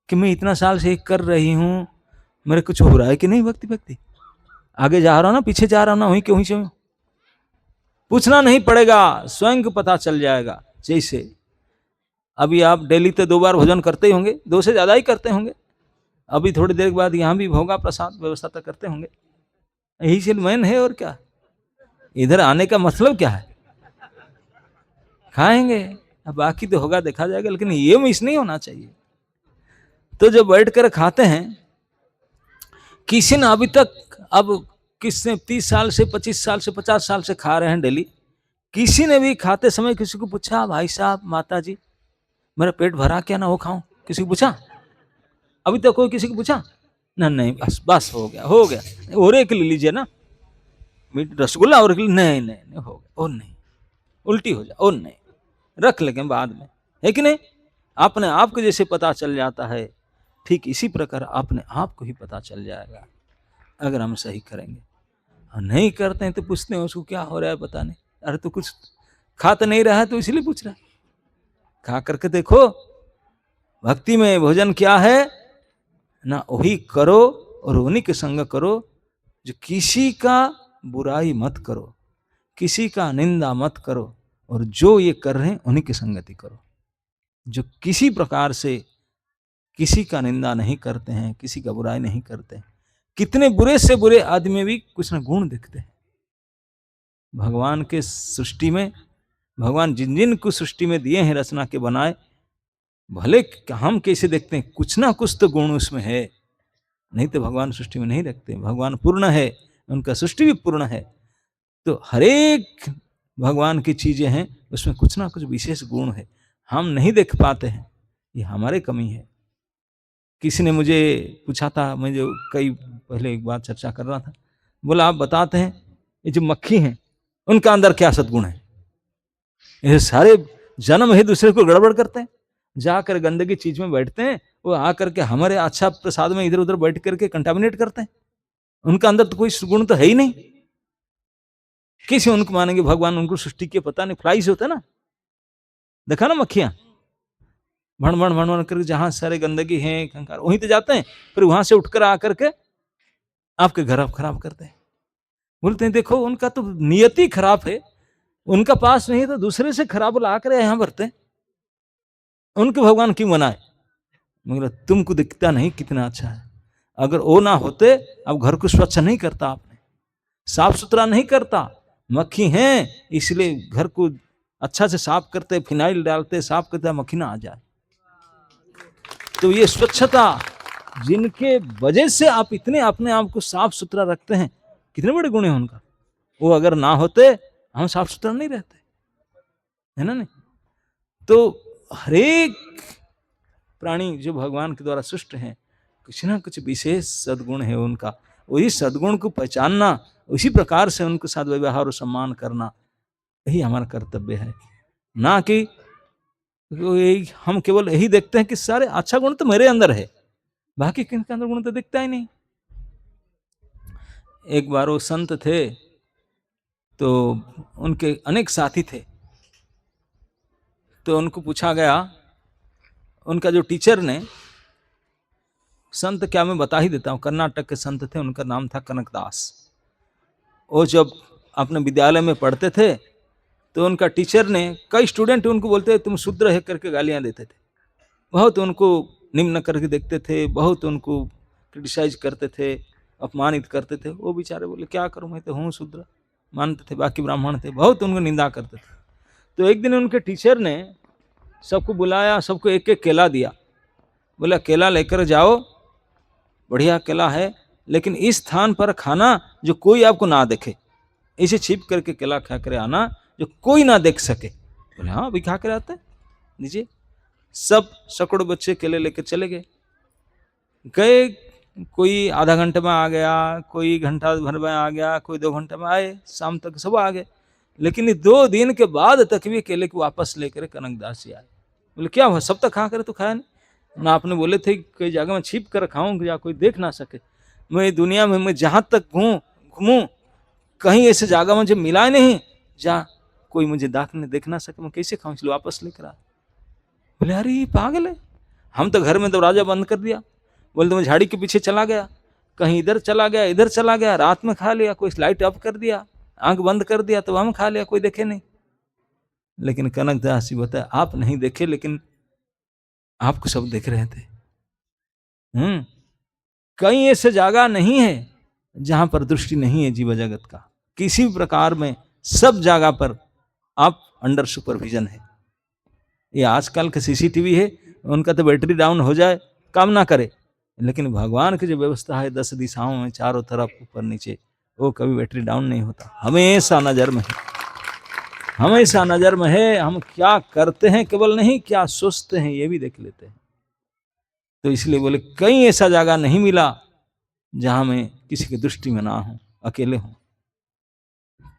कि मैं इतना साल से कर रही हूं, मेरे कुछ हो रहा है कि नहीं, भक्ति आगे जा रहा हूं ना, पीछे जा रहा हूं ना, वहीं से पूछना नहीं पड़ेगा, स्वयं को पता चल जाएगा। जैसे अभी आप डेली तो 2 बार भोजन करते ही होंगे, 2 से ज्यादा ही करते होंगे, अभी थोड़ी देर के बाद यहाँ भी होगा प्रसाद व्यवस्था तो करते होंगे, यही से मैन है। और क्या इधर आने का मतलब क्या है, खाएंगे, अब बाकी तो होगा देखा जाएगा, लेकिन ये मिस नहीं होना चाहिए। तो जब बैठ कर खाते हैं, किसी ने अभी तक, अब किसने 30 साल से, 25 साल से, 50 साल से खा रहे हैं डेली, किसी ने भी खाते समय किसी को पूछा, भाई साहब, माता जी, मेरा पेट भरा क्या ना, वो खाऊं? किसी को पूछा? अभी तक कोई किसी को पूछा? नहीं, बस हो गया, और एक ले लीजिए ना, रसगुल्ला और नहीं, हो गया, और नहीं, उल्टी हो जाए, और नहीं, रख लेंगे बाद में, है कि नहीं? अपने आप को जैसे पता चल जाता है, ठीक इसी प्रकार अपने आप को ही पता चल जाएगा अगर हम सही करेंगे। और नहीं करते हैं तो पूछते हैं उसको क्या हो रहा है पता नहीं, अरे तो कुछ खा तो नहीं रहा है तो इसलिए पूछ रहा है, खा करके देखो। भक्ति में भोजन क्या है ना, वही करो और उन्हीं के संग करो जो किसी का बुराई मत करो, किसी का निंदा मत करो, और जो ये कर रहे हैं उन्हीं की संगति करो, जो किसी प्रकार से किसी का निंदा नहीं करते हैं, किसी का बुराई नहीं करते हैं। कितने बुरे से बुरे आदमी में भी कुछ न गुण दिखते हैं। भगवान के सृष्टि में, भगवान जिन जिन को सृष्टि में दिए हैं, रचना के बनाए, भले हम कैसे देखते हैं कुछ ना कुछ तो गुण उसमें है, नहीं तो भगवान सृष्टि में नहीं रखते। भगवान पूर्ण है, उनका सृष्टि भी पूर्ण है, तो हरेक भगवान की चीजें हैं उसमें कुछ ना कुछ विशेष गुण है, हम नहीं देख पाते हैं, ये हमारे कमी है। किसी ने मुझे पूछा था, मैं जो कई पहले एक बार चर्चा कर रहा था, बोला आप बताते हैं ये जो मक्खी हैं उनका अंदर क्या सद्गुण है? ये सारे जन्म है दूसरे को गड़बड़ करते हैं, जाकर गंदगी चीज में बैठते हैं, वो आकर के हमारे अच्छा प्रसाद में इधर उधर बैठ करके कंटामिनेट करते हैं। उनका अंदर तो कोई गुण तो है ही नहीं, कैसे उनको मानेंगे भगवान? उनको सृष्टि के पता नहीं, फ्लाइज होता है ना, देखा ना मक्खियां भण भण भण भण करके जहां सारे गंदगी है कंकार वहीं तो जाते हैं, फिर वहां से उठकर आकर के आपके घर आप खराब करते हैं। बोलते हैं देखो उनका तो नियति खराब है, उनका पास नहीं तो दूसरे से खराब ला कर यहां भरते हैं, उनके भगवान क्यों मनाए? मगर तुमको दिखता नहीं कितना अच्छा है, अगर वो ना होते अब घर को स्वच्छ नहीं करता, आपने साफ सुथरा नहीं करता, मक्खी हैं इसलिए घर को अच्छा से साफ करते, फिनाइल डालते, साफ करते, मक्खी ना आ जाए। तो ये स्वच्छता जिनके वजह से आप इतने अपने आप को साफ सुथरा रखते हैं, कितने बड़े गुण है उनका, वो अगर ना होते हम साफ सुथरा नहीं रहते, है ना? नहीं तो हरेक प्राणी जो भगवान के द्वारा सृष्ट हैं, कुछ ना कुछ विशेष सद्गुण है उनका, वही सद्गुण को पहचानना, उसी प्रकार से उनके साथ व्यवहार और सम्मान करना, यही हमारा कर्तव्य है। ना कि हम केवल यही देखते हैं कि सारे अच्छा गुण तो मेरे अंदर है, बाकी किनके अंदर गुण तो दिखता ही नहीं। एक बार वो संत थे, तो उनके अनेक साथी थे, तो उनको पूछा गया, उनका जो टीचर ने, संत क्या मैं बता ही देता हूँ, कर्नाटक के संत थे, उनका नाम था कनकदास। वो जब अपने विद्यालय में पढ़ते थे तो उनका टीचर ने, कई स्टूडेंट उनको बोलते तुम शूद्र है करके गालियां देते थे, बहुत उनको निम्न करके देखते थे, बहुत उनको क्रिटिसाइज करते थे, अपमानित करते थे। वो बेचारे बोले क्या करूं, मैं तो हूँ शूद्र, मानते थे, बाकी ब्राह्मण थे, बहुत उनको निंदा करते थे। तो एक दिन उनके टीचर ने सबको बुलाया, सबको एक एक केला दिया, बोला केला लेकर जाओ, बढ़िया केला है, लेकिन इस स्थान पर खाना जो कोई आपको ना देखे, इसे छिप करके केला खा कर आना जो कोई ना देख सके। बोले हाँ अभी खा कर आते लीजिए। सब सैकड़ों बच्चे केले लेकर चले गए, कोई आधा घंटे में आ गया, कोई घंटा भर में आ गया, कोई 2 घंटे में आए, शाम तक सब आ गए। लेकिन 2 दिन के बाद तक भी केले को वापस लेकर कनकदास जी आए। बोले क्या हुआ, सब तक खा कर तो खाया नहीं ना, आपने बोले थे कई जगह में छिप कर खाऊं या कोई देख ना सके। मैं दुनिया में मैं जहां तक घूमूं कहीं ऐसे जगह मुझे मिला नहीं जहाँ कोई मुझे देख ना सके, मैं कैसे खाऊं, इसलिए वापस लेकर आ। बोले अरे ये पागल है, हम तो घर में दरवाजा बंद कर दिया, बोले तो मैं झाड़ी के पीछे चला गया, कहीं इधर चला गया, इधर चला गया, रात में खा लिया, कोई लाइट ऑफ कर दिया, आंख बंद कर दिया तो हम खा लिया, कोई देखे नहीं। लेकिन कनकदास जी बताया आप नहीं देखे, लेकिन आपको सब देख रहे थे। कहीं ऐसे जगह नहीं है जहां पर दृष्टि नहीं है जीव जगत का, किसी भी प्रकार में सब जगह पर आप अंडर सुपरविजन है। ये आजकल के सीसीटीवी है, उनका तो बैटरी डाउन हो जाए काम ना करे, लेकिन भगवान की जो व्यवस्था है 10 दिशाओं में, चारों तरफ ऊपर नीचे, वो कभी बैटरी डाउन नहीं होता, हमेशा नजर में है, हमेशा नजर में है। हम क्या करते हैं केवल नहीं, क्या सोचते हैं ये भी देख लेते हैं। तो इसलिए बोले कहीं ऐसा जगह नहीं मिला जहां मैं किसी की दृष्टि में ना हूं, अकेले हूं।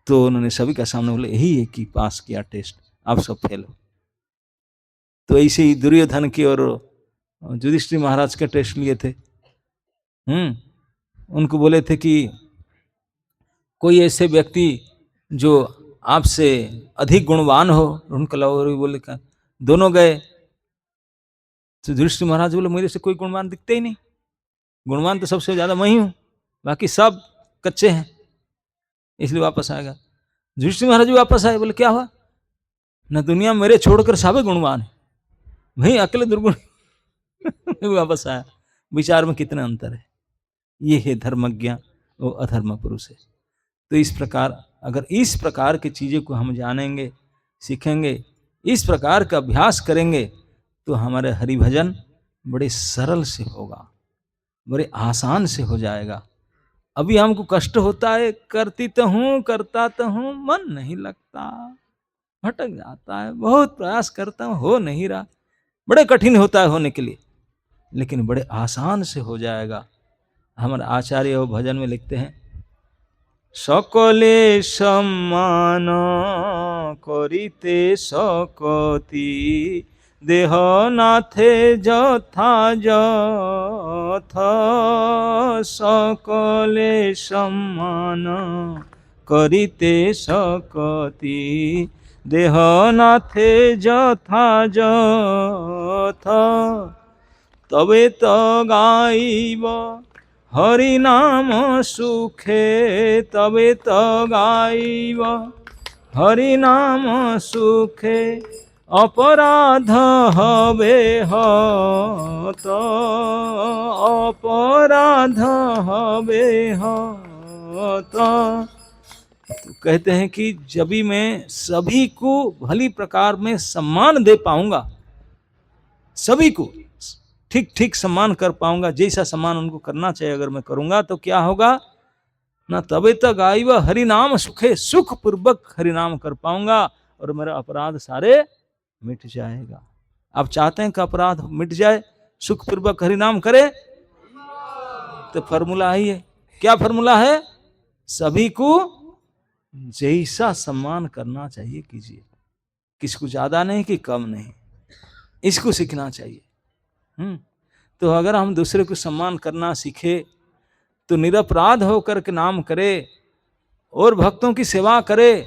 तो उन्होंने सभी का सामने बोले यही है कि पास किया टेस्ट, आप सब फेल हो। तो ऐसे ही दुर्योधन की और युधिष्ठिर महाराज के टेस्ट लिए थे। उनको बोले थे कि कोई ऐसे व्यक्ति जो आपसे अधिक गुणवान हो, उनका लाओ। बोले का दोनों गए तो युधिष्ठिर महाराज बोले मेरे से कोई गुणवान दिखते ही नहीं, गुणवान तो सबसे ज्यादा मैं ही हूं, बाकी सब कच्चे हैं, इसलिए वापस आएगा। युधिष्ठिर महाराज भी वापस आए, बोले क्या हुआ? न दुनिया मेरे छोड़कर साबे गुणवान है, वही अकेले दुर्गुण वापस आया। विचार में कितना अंतर है। ये है धर्मज्ञ और अधर्म पुरुष है। तो इस प्रकार अगर इस प्रकार की चीजें को हम जानेंगे, सीखेंगे, इस प्रकार का अभ्यास करेंगे तो हमारे हरिभजन बड़े सरल से होगा, बड़े आसान से हो जाएगा। अभी हमको कष्ट होता है, करती तो हूं, करता तो हूं, मन नहीं लगता, भटक जाता है, बहुत प्रयास करता हूं, हो नहीं रहा, बड़े कठिन होता है होने के लिए, लेकिन बड़े आसान से हो जाएगा। हमारे आचार्य वो भजन में लिखते हैं, सकले सम्मान करिते सकती देह नाथे যথা যথ, सकले सम्मान करिते सकती देह नाथे যথা যথ, तबे तो गाइब हरि नाम सुखे, तबे तो गाइब हरि नाम सुखे, अपराध हबे हत, अपराध हबे हत। तो कहते हैं कि जब भी मैं सभी को भली प्रकार में सम्मान दे पाऊंगा, सभी को ठीक ठीक सम्मान कर पाऊंगा, जैसा सम्मान उनको करना चाहिए अगर मैं करूंगा तो क्या होगा ना, तबे तक गाइब हरि नाम सुखे, सुख पूर्वक हरि नाम कर पाऊंगा और मेरा अपराध सारे मिट जाएगा। आप चाहते हैं कि अपराध मिट जाए, सुख पूर्वक हरि नाम करे, तो फॉर्मूला ही है। क्या फॉर्मूला है? सभी को जैसा सम्मान करना चाहिए कीजिए, किसको ज्यादा नहीं कि कम नहीं, इसको सीखना चाहिए। तो अगर हम दूसरे को सम्मान करना सीखे तो निरपराध होकर के नाम करे और भक्तों की सेवा करे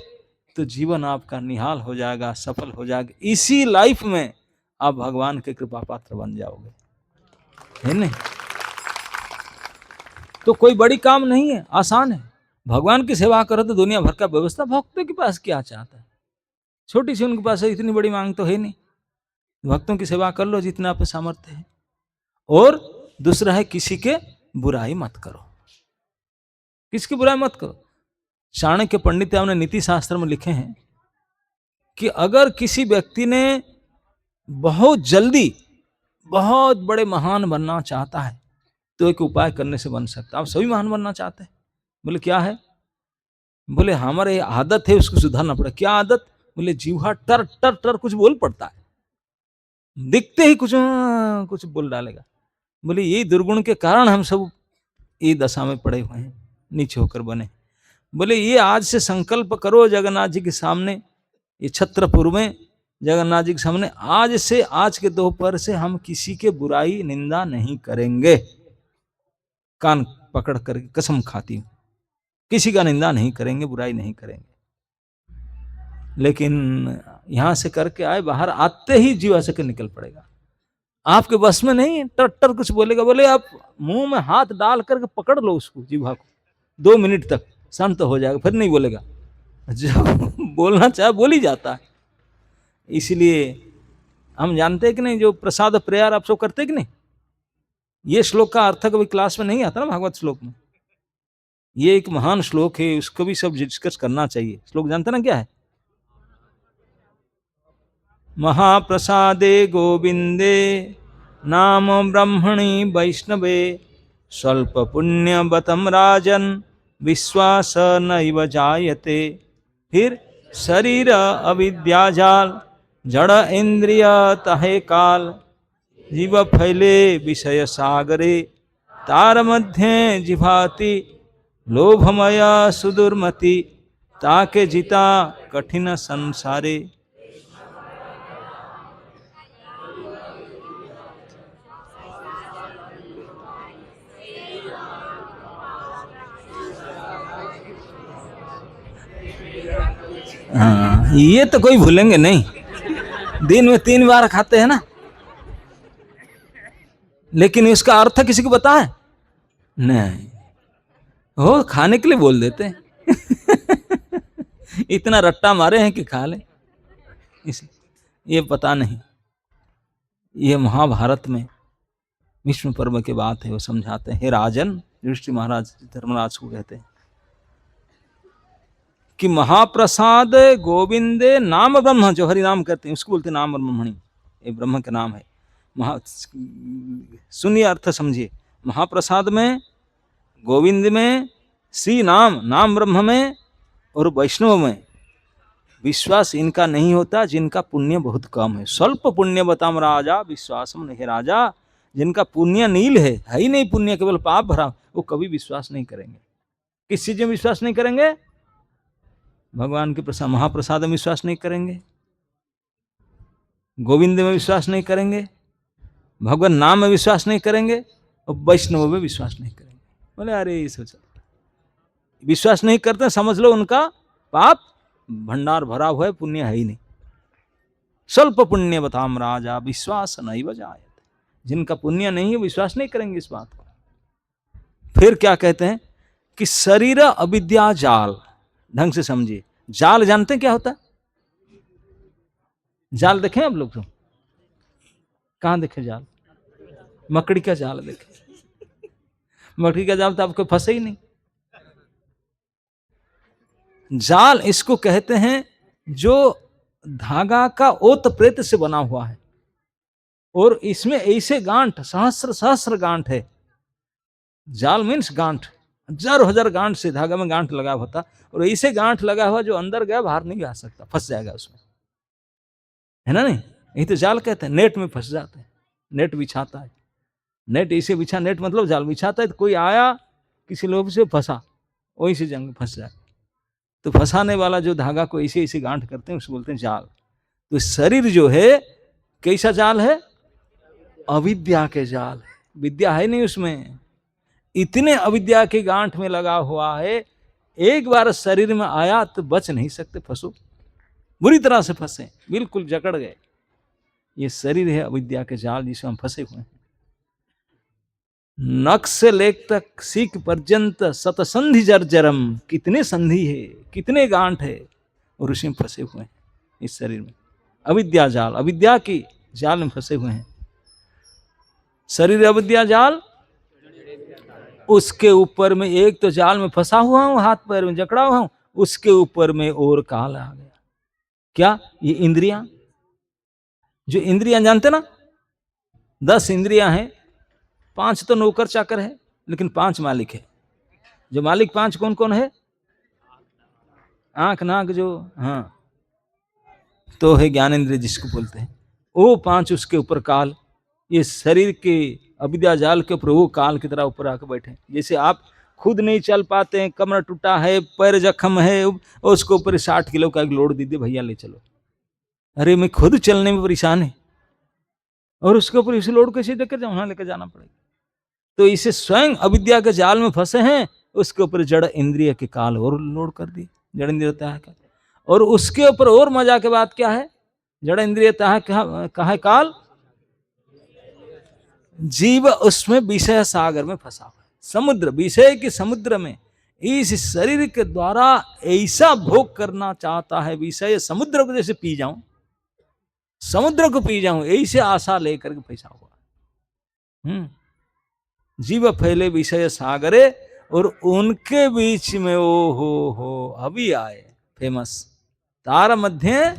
तो जीवन आपका निहाल हो जाएगा, सफल हो जाएगा। इसी लाइफ में आप भगवान के कृपा पात्र बन जाओगे, है नहीं? तो कोई बड़ी काम नहीं है, आसान है। भगवान की सेवा करो तो दुनिया भर का व्यवस्था, भक्तों के पास क्या चाहता है? छोटी सी उनके पास है, इतनी बड़ी मांग तो है नहीं। भक्तों की सेवा कर लो जितना आप सामर्थ्य है। और दूसरा है किसी के बुराई मत करो, किसकी बुराई मत करो। चाणक्य पंडित ने नीति शास्त्र में लिखे हैं कि अगर किसी व्यक्ति ने बहुत जल्दी बहुत बड़े महान बनना चाहता है तो एक उपाय करने से बन सकता है। आप सभी महान बनना चाहते हैं? बोले क्या है? बोले हमारे आदत है उसको सुधारना पड़ेगा। क्या आदत? बोले जीवा टर टर टर कुछ बोल पड़ता है, दिखते ही कुछ कुछ बोल डालेगा। बोले यही दुर्गुण के कारण हम सब ये दशा में पड़े हुए हैं, नीचे होकर बने। बोले ये आज से संकल्प करो जगन्नाथ जी के सामने, ये छत्रपुर में जगन्नाथ जी के सामने, आज से, आज के दोपहर से हम किसी के बुराई निंदा नहीं करेंगे। कान पकड़ कर कसम खाती हूं, किसी का निंदा नहीं करेंगे, बुराई नहीं करेंगे। लेकिन यहां से करके आए, बाहर आते ही जीवा से निकल पड़ेगा, आपके बस में नहीं। टर कुछ बोलेगा, बोले आप मुंह में हाथ डाल करके पकड़ लो उसको, जीवा को, 2 मिनट तक शांत हो जाएगा, फिर नहीं बोलेगा। जब बोलना चाहे बोल ही जाता है। इसलिए हम जानते हैं कि नहीं, जो प्रसाद प्रेयर आप सब करते कि नहीं, ये श्लोक का अर्थ कभी क्लास में नहीं आता ना, भागवत श्लोक में। ये एक महान श्लोक है, उसको भी सब डिस्कस करना चाहिए। श्लोक जानते ना क्या है? महाप्रसादे गोविंदे नाम ब्रह्मणि वैष्णवे, स्वल्प पुण्यवतम राजन विश्वास नैव जायते। फिर शरीर अविद्याजाल जड़ इंद्रिय तहे काल, जीव फैले विषय सागरे तार मध्य जिभाति, लोभमय सुदुर्मति ताके जिता कठिन संसारे। हाँ, ये तो कोई भूलेंगे नहीं। दिन में 3 बार खाते हैं ना, लेकिन इसका अर्थ किसी को पता है नहीं, हो खाने के लिए बोल देते हैं। इतना रट्टा मारे हैं कि खा ले, इस ये पता नहीं। ये महाभारत में विष्णु पर्व की बात है, वो समझाते हैं। हे राजन, युधिष्ठिर महाराज धर्मराज को कहते हैं कि महाप्रसाद गोविंदे नाम ब्रह्म, जो हरि नाम करते हैं उसको बोलते हैं नाम ब्रह्मणि, ये ब्रह्म का नाम है। सुनिए अर्थ समझिए, महाप्रसाद में, गोविंद में, श्री नाम, नाम ब्रह्म में और वैष्णव में विश्वास इनका नहीं होता जिनका पुण्य बहुत कम है। स्वल्प पुण्य बताम राजा विश्वासम नहीं राजा, जिनका पुण्य नील है ही नहीं, पुण्य केवल पाप भरा, वो कभी विश्वास नहीं करेंगे। किस चीज में विश्वास नहीं करेंगे? भगवान के प्रसाद, महाप्रसाद में विश्वास नहीं करेंगे, गोविंद में विश्वास नहीं करेंगे, भगवान नाम में विश्वास नहीं करेंगे, और वैष्णव में विश्वास नहीं करेंगे। बोले अरे ये सोचा, विश्वास नहीं करते समझ लो उनका पाप भंडार भरा हुआ है, पुण्य है ही नहीं। स्वल्प पुण्य बताम राजा विश्वास नहीं बजायत, जिनका पुण्य नहीं है विश्वास नहीं करेंगे इस बात को। फिर क्या कहते हैं कि शरीर अविद्या जाल, ढंग से समझिए। जाल जानते हैं क्या होता है? जाल देखें आप लोग? तो कहां देखे जाल? मकड़ी का जाल देखे। मकड़ी का जाल तो आपको फंसे ही नहीं। जाल इसको कहते हैं जो धागा का ओत प्रेत से बना हुआ है, और इसमें ऐसे गांठ, सहस्र सहस्र गांठ है। जाल मीन्स गांठ, हजारों हजार गांठ से धागा में गांठ लगा होता, और ऐसे गांठ लगा हुआ जो अंदर गया बाहर नहीं आ सकता, फंस जाएगा उसमें, है ना? नहीं, यही तो जाल कहते हैं। नेट में फंस जाते हैं, नेट बिछाता है, नेट ऐसे बिछा, नेट मतलब जाल बिछाता है, तो कोई आया किसी लोग से फंसा, वहीं से जंग फंस जाए। तो फंसाने वाला जो धागा को ऐसे ऐसे गांठ करते हैं उसको बोलते हैं जाल। तो शरीर जो है कैसा जाल है? अविद्या के जाल है, विद्या है नहीं उसमें। इतने अविद्या के गांठ में लगा हुआ है, एक बार शरीर में आया तो बच नहीं सकते, फंसो, बुरी तरह से फंसे, बिल्कुल जकड़ गए। ये शरीर है अविद्या के जाल जिसमें हम फंसे हुए हैं। नख से लेक तक सीख पर्यंत सतसंधि जर्जरम, कितने संधि है, कितने गांठ है, और उसी में फंसे हुए हैं इस शरीर में। अविद्या जाल, अविद्या की जाल में फंसे हुए हैं। शरीर अविद्या जाल, उसके ऊपर में एक तो जाल में फंसा हुआ हूं, हाथ पैर में जकड़ा हुआ हूं, उसके ऊपर में और काल आ गया। क्या? ये इंद्रियां, जो इंद्रियां जानते ना, 10 इंद्रियां हैं, 5 तो नौकर चाकर है, लेकिन 5 मालिक है। जो मालिक 5 कौन कौन है? आंख नाक जो, हाँ, तो है ज्ञानेंद्रिय जिसको बोलते हैं, वो 5, उसके ऊपर काल। ये शरीर के अविद्या जाल के ऊपर वो काल की तरह ऊपर आकर बैठे। जैसे आप खुद नहीं चल पाते हैं, कमर टूटा है, पैर जख्म है, और उसके ऊपर 60 किलो का एक लोड दीजिए, भैया ले चलो। अरे मैं खुद चलने में परेशान है, और उसके ऊपर इस लोड कैसे लेकर जाऊं? वहां लेकर जाना पड़ेगा। तो इसे स्वयं अविद्या के जाल में फंसे हैं, उसके ऊपर जड़ इंद्रिय के काल और लोड कर दिए, जड़ इंद्रिय है। और उसके ऊपर और मजा के बात क्या है? जड़ इंद्रिय कहा है काल, जीव उसमें विषय सागर में फंसा हुआ है, समुद्र, विषय के समुद्र में। इस शरीर के द्वारा ऐसा भोग करना चाहता है, विषय समुद्र को जैसे पी जाऊं, समुद्र को पी जाऊं, ऐसे आशा लेकर के फंसा हुआ। जीव फैले विषय सागरे, और उनके बीच में ओ हो अभी आए फेमस तार मध्य।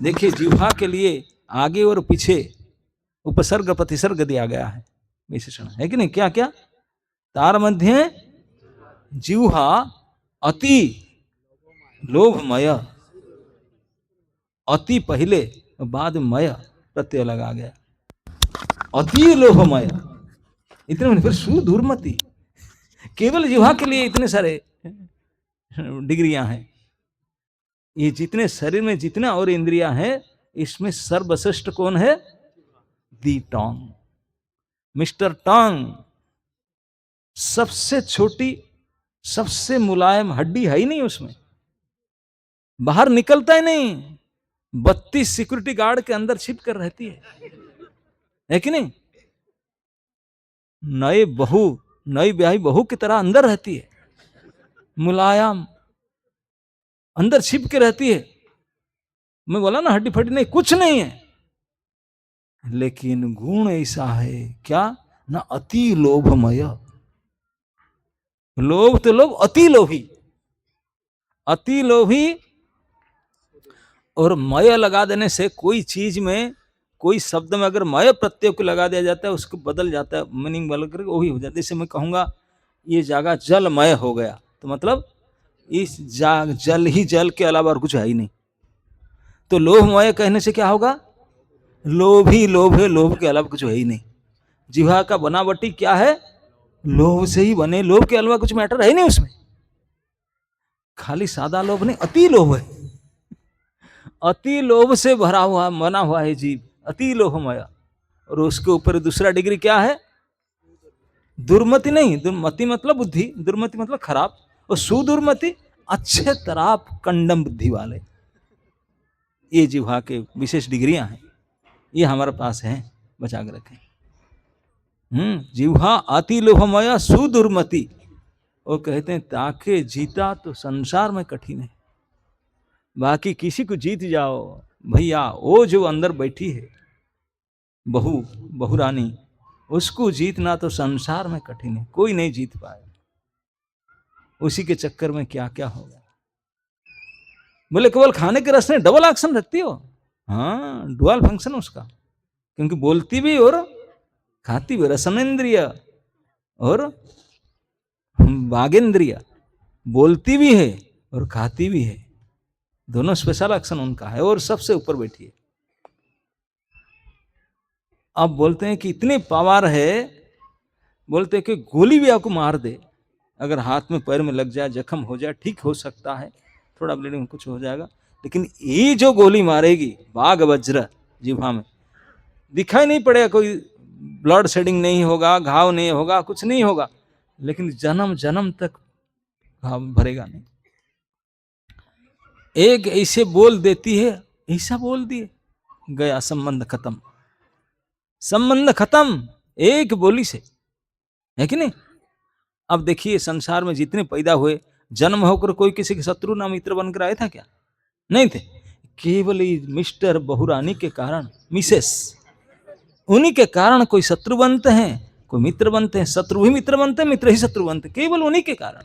देखिए जिह्वा के लिए आगे और पीछे उपसर्ग प्रतिसर्ग दिया गया है, विशेषण है कि नहीं? क्या क्या? तार मध्य जिह्वा अति लोभमय, अति पहले बाद मय प्रत्यय लगा गया, अति लोभमय। इतने फिर सुदूरमति, केवल जिह्वा के लिए इतने सारे डिग्रियां हैं। ये जितने शरीर में जितना और इंद्रियां हैं, इसमें सर्वश्रेष्ठ कौन है? दी टॉन्ग, मिस्टर टॉन्ग। सबसे छोटी, सबसे मुलायम हड्डी है ही नहीं उसमें, बाहर निकलता ही नहीं, 32 सिक्योरिटी गार्ड के अंदर छिप कर रहती है कि नहीं? नई ब्याही बहू की तरह अंदर रहती है, मुलायम, अंदर छिप के रहती है। मैं बोला ना हड्डी फड्डी नहीं, कुछ नहीं है, लेकिन गुण ऐसा है क्या ना, अति लोभमय। लोभ तो लोभ, अति लोभी, अति लोभी। और मय लगा देने से कोई चीज में, कोई शब्द में अगर मय प्रत्यय को लगा दिया जाता है, उसको बदल जाता है, मीनिंग बदल कर वही हो जाता है। जैसे मैं कहूंगा ये जगह जलमय हो गया, तो मतलब इस जल ही जल के अलावा और कुछ है ही नहीं। तो लोभमय कहने से क्या होगा? लोभ ही लोभ है, लोभ के अलावा कुछ है ही नहीं। जिह्वा का बनावटी क्या है? लोभ से ही बने, लोभ के अलावा कुछ मैटर है ही नहीं उसमें। खाली सादा लोभ नहीं, अति लोभ है, अति लोभ से भरा हुआ बना हुआ है जीव, अति लोभमय। और उसके ऊपर दूसरा डिग्री क्या है? दुर्मति नहीं, दुर्मति मतलब बुद्धि, दुर्मति मतलब खराब, और सुदुर्मति अच्छे तरह कंडम बुद्धि वाले। ये जिह्वा के विशेष डिग्रियां हैं, ये हमारे पास हैं, बचा के रखें। जिह्वा अति लोभमय सुदुर्मति। वो कहते हैं ताके जीता तो संसार में कठिन है। बाकी किसी को जीत जाओ भैया, वो जो अंदर बैठी है बहुरानी, उसको जीतना तो संसार में कठिन है, कोई नहीं जीत पाए। उसी के चक्कर में क्या क्या होगा। बोले केवल खाने के रस में डबल एक्शन रखती हो? हाँ, डुअल फंक्शन उसका, क्योंकि बोलती भी और खाती भी। रसनेन्द्रिय और वागेंद्रिय, बोलती भी है और खाती भी है, दोनों स्पेशल एक्शन उनका है, और सबसे ऊपर बैठी है। अब बोलते हैं कि इतने पावर है, बोलते हैं कि गोली भी आपको मार दे, अगर हाथ में पैर में लग जाए, जख्म हो जाए, ठीक हो सकता है, थोड़ा ब्लीडिंग कुछ हो जाएगा, लेकिन ये जो गोली मारेगी बाघ वज्र जिह्वा में, दिखाई नहीं पड़ेगा, कोई ब्लड शेडिंग नहीं होगा, घाव नहीं होगा, कुछ नहीं होगा, लेकिन जन्म जन्म तक घाव भरेगा नहीं। एक ऐसे बोल देती है, ऐसा बोल दिए, गया संबंध खत्म, संबंध खत्म एक बोली से, है कि नहीं? अब देखिए संसार में जितने पैदा हुए, जन्म होकर कोई किसी के शत्रु ना मित्र बनकर आए था क्या? नहीं थे। केवल मिस्टर बहुरानी के कारण, मिसेस, उन्हीं के कारण कोई शत्रु बनते हैं, कोई मित्र बनते हैं, शत्रु ही मित्र बनते हैं, मित्र ही शत्रु बनते हैं, केवल उन्हीं के कारण।